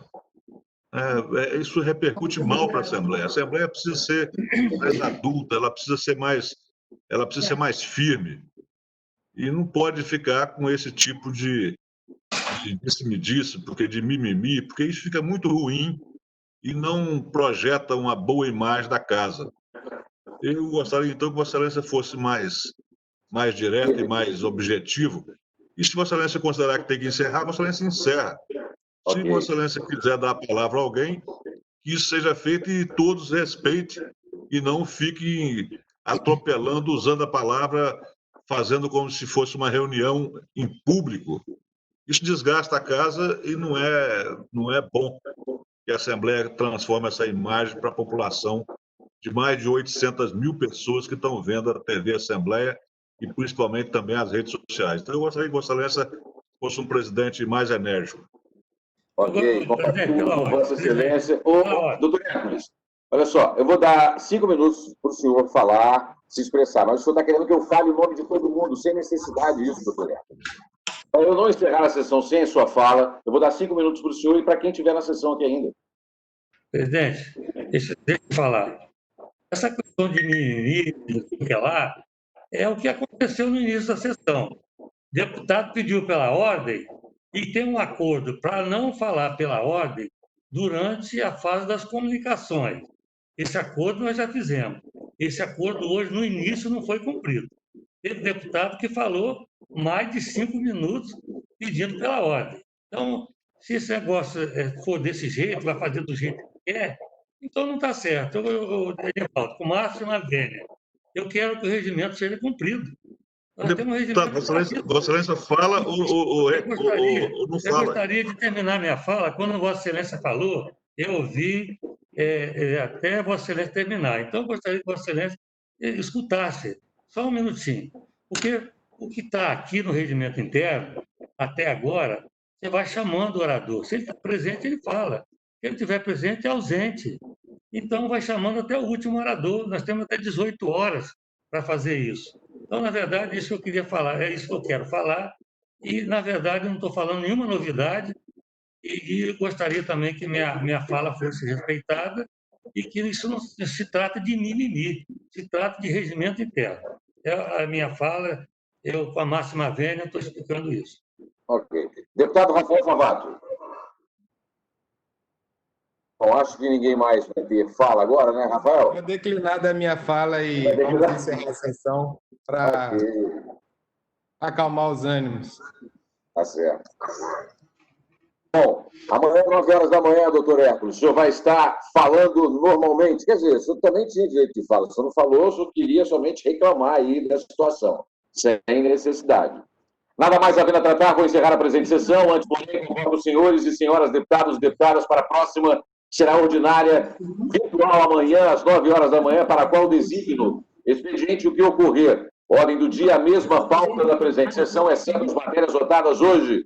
Isso repercute mal para a Assembleia. A Assembleia precisa ser mais adulta, ela precisa ser mais firme e não pode ficar com esse tipo de disse-me-disse, porque de mimimi, porque isso fica muito ruim e não projeta uma boa imagem da casa. Eu gostaria, então, que Vossa Excelência fosse mais direto e mais objetivo. E se Vossa Excelência considerar que tem que encerrar, Vossa Excelência encerra. Se Vossa Excelência quiser dar a palavra a alguém, que isso seja feito e todos respeitem e não fiquem atropelando, usando a palavra, fazendo como se fosse uma reunião em público. Isso desgasta a casa e não é bom que a Assembleia transforme essa imagem para a população de mais de 800 mil pessoas que estão vendo a TV Assembleia e principalmente também as redes sociais. Então, eu gostaria que Vossa Excelência fosse um presidente mais enérgico. Ok, Vossa Excelência. Doutor Hércules, olha só, eu vou dar 5 minutos para o senhor falar, se expressar, mas o senhor está querendo que eu fale o nome de todo mundo, sem necessidade disso, doutor Hércules. Para eu não encerrar a sessão sem a sua fala, eu vou dar 5 minutos para o senhor e para quem estiver na sessão aqui ainda. Presidente, deixa eu falar. Essa questão de mimimi, que é lá, é o que aconteceu no início da sessão. O deputado pediu pela ordem e tem um acordo para não falar pela ordem durante a fase das comunicações. Esse acordo nós já fizemos. Esse acordo hoje, no início, não foi cumprido. Teve deputado que falou mais de 5 minutos pedindo pela ordem. Então, se esse negócio for desse jeito, vai fazer do jeito que quer, então não está certo. Edivaldo, com o Márcio na Vênia, eu quero que o regimento seja cumprido. Nós temos um regimento. Vossa Excelência fala ou não fala? Eu gostaria de terminar minha fala. Quando Vossa Excelência falou, eu ouvi até Vossa Excelência terminar. Então, eu gostaria que Vossa Excelência escutasse Só um minutinho. Porque o que está aqui no regimento interno, até agora, você vai chamando o orador. Se ele está presente, ele fala. Se ele estiver presente, é ausente. Então, vai chamando até o último orador. Nós temos até 18 horas para fazer isso. Então, na verdade, isso que eu queria falar, é isso que eu quero falar. E, na verdade, eu não estou falando nenhuma novidade. E gostaria também que minha fala fosse respeitada e que isso não se trata de mimimi, se trata de regimento interno. É a minha fala, eu, com a máxima vênia, estou explicando isso. Ok. Deputado Rafael Favato. Bom, acho que ninguém mais vai ter fala agora, né, Rafael? Vou declinar da minha fala e vamos encerrar a sessão para acalmar os ânimos. Tá certo. Bom, amanhã, 9 horas da manhã, doutor Hércules, o senhor vai estar falando normalmente. Quer dizer, o senhor também tinha direito de fala. O senhor não falou, o senhor queria somente reclamar aí da situação, sem necessidade. Nada mais havendo a tratar, vou encerrar a presente sessão. Antes, porém, convoco os senhores e senhoras deputados e deputadas para a próxima, que será ordinária, virtual amanhã, às 9 horas da manhã, para a qual designo expediente o que ocorrer. Ordem do dia, a mesma pauta da presente sessão, exceto as matérias votadas hoje.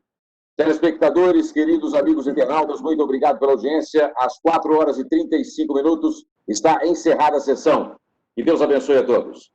Telespectadores, queridos amigos internautas, muito obrigado pela audiência. Às 4 horas e 35 minutos está encerrada a sessão. Que Deus abençoe a todos.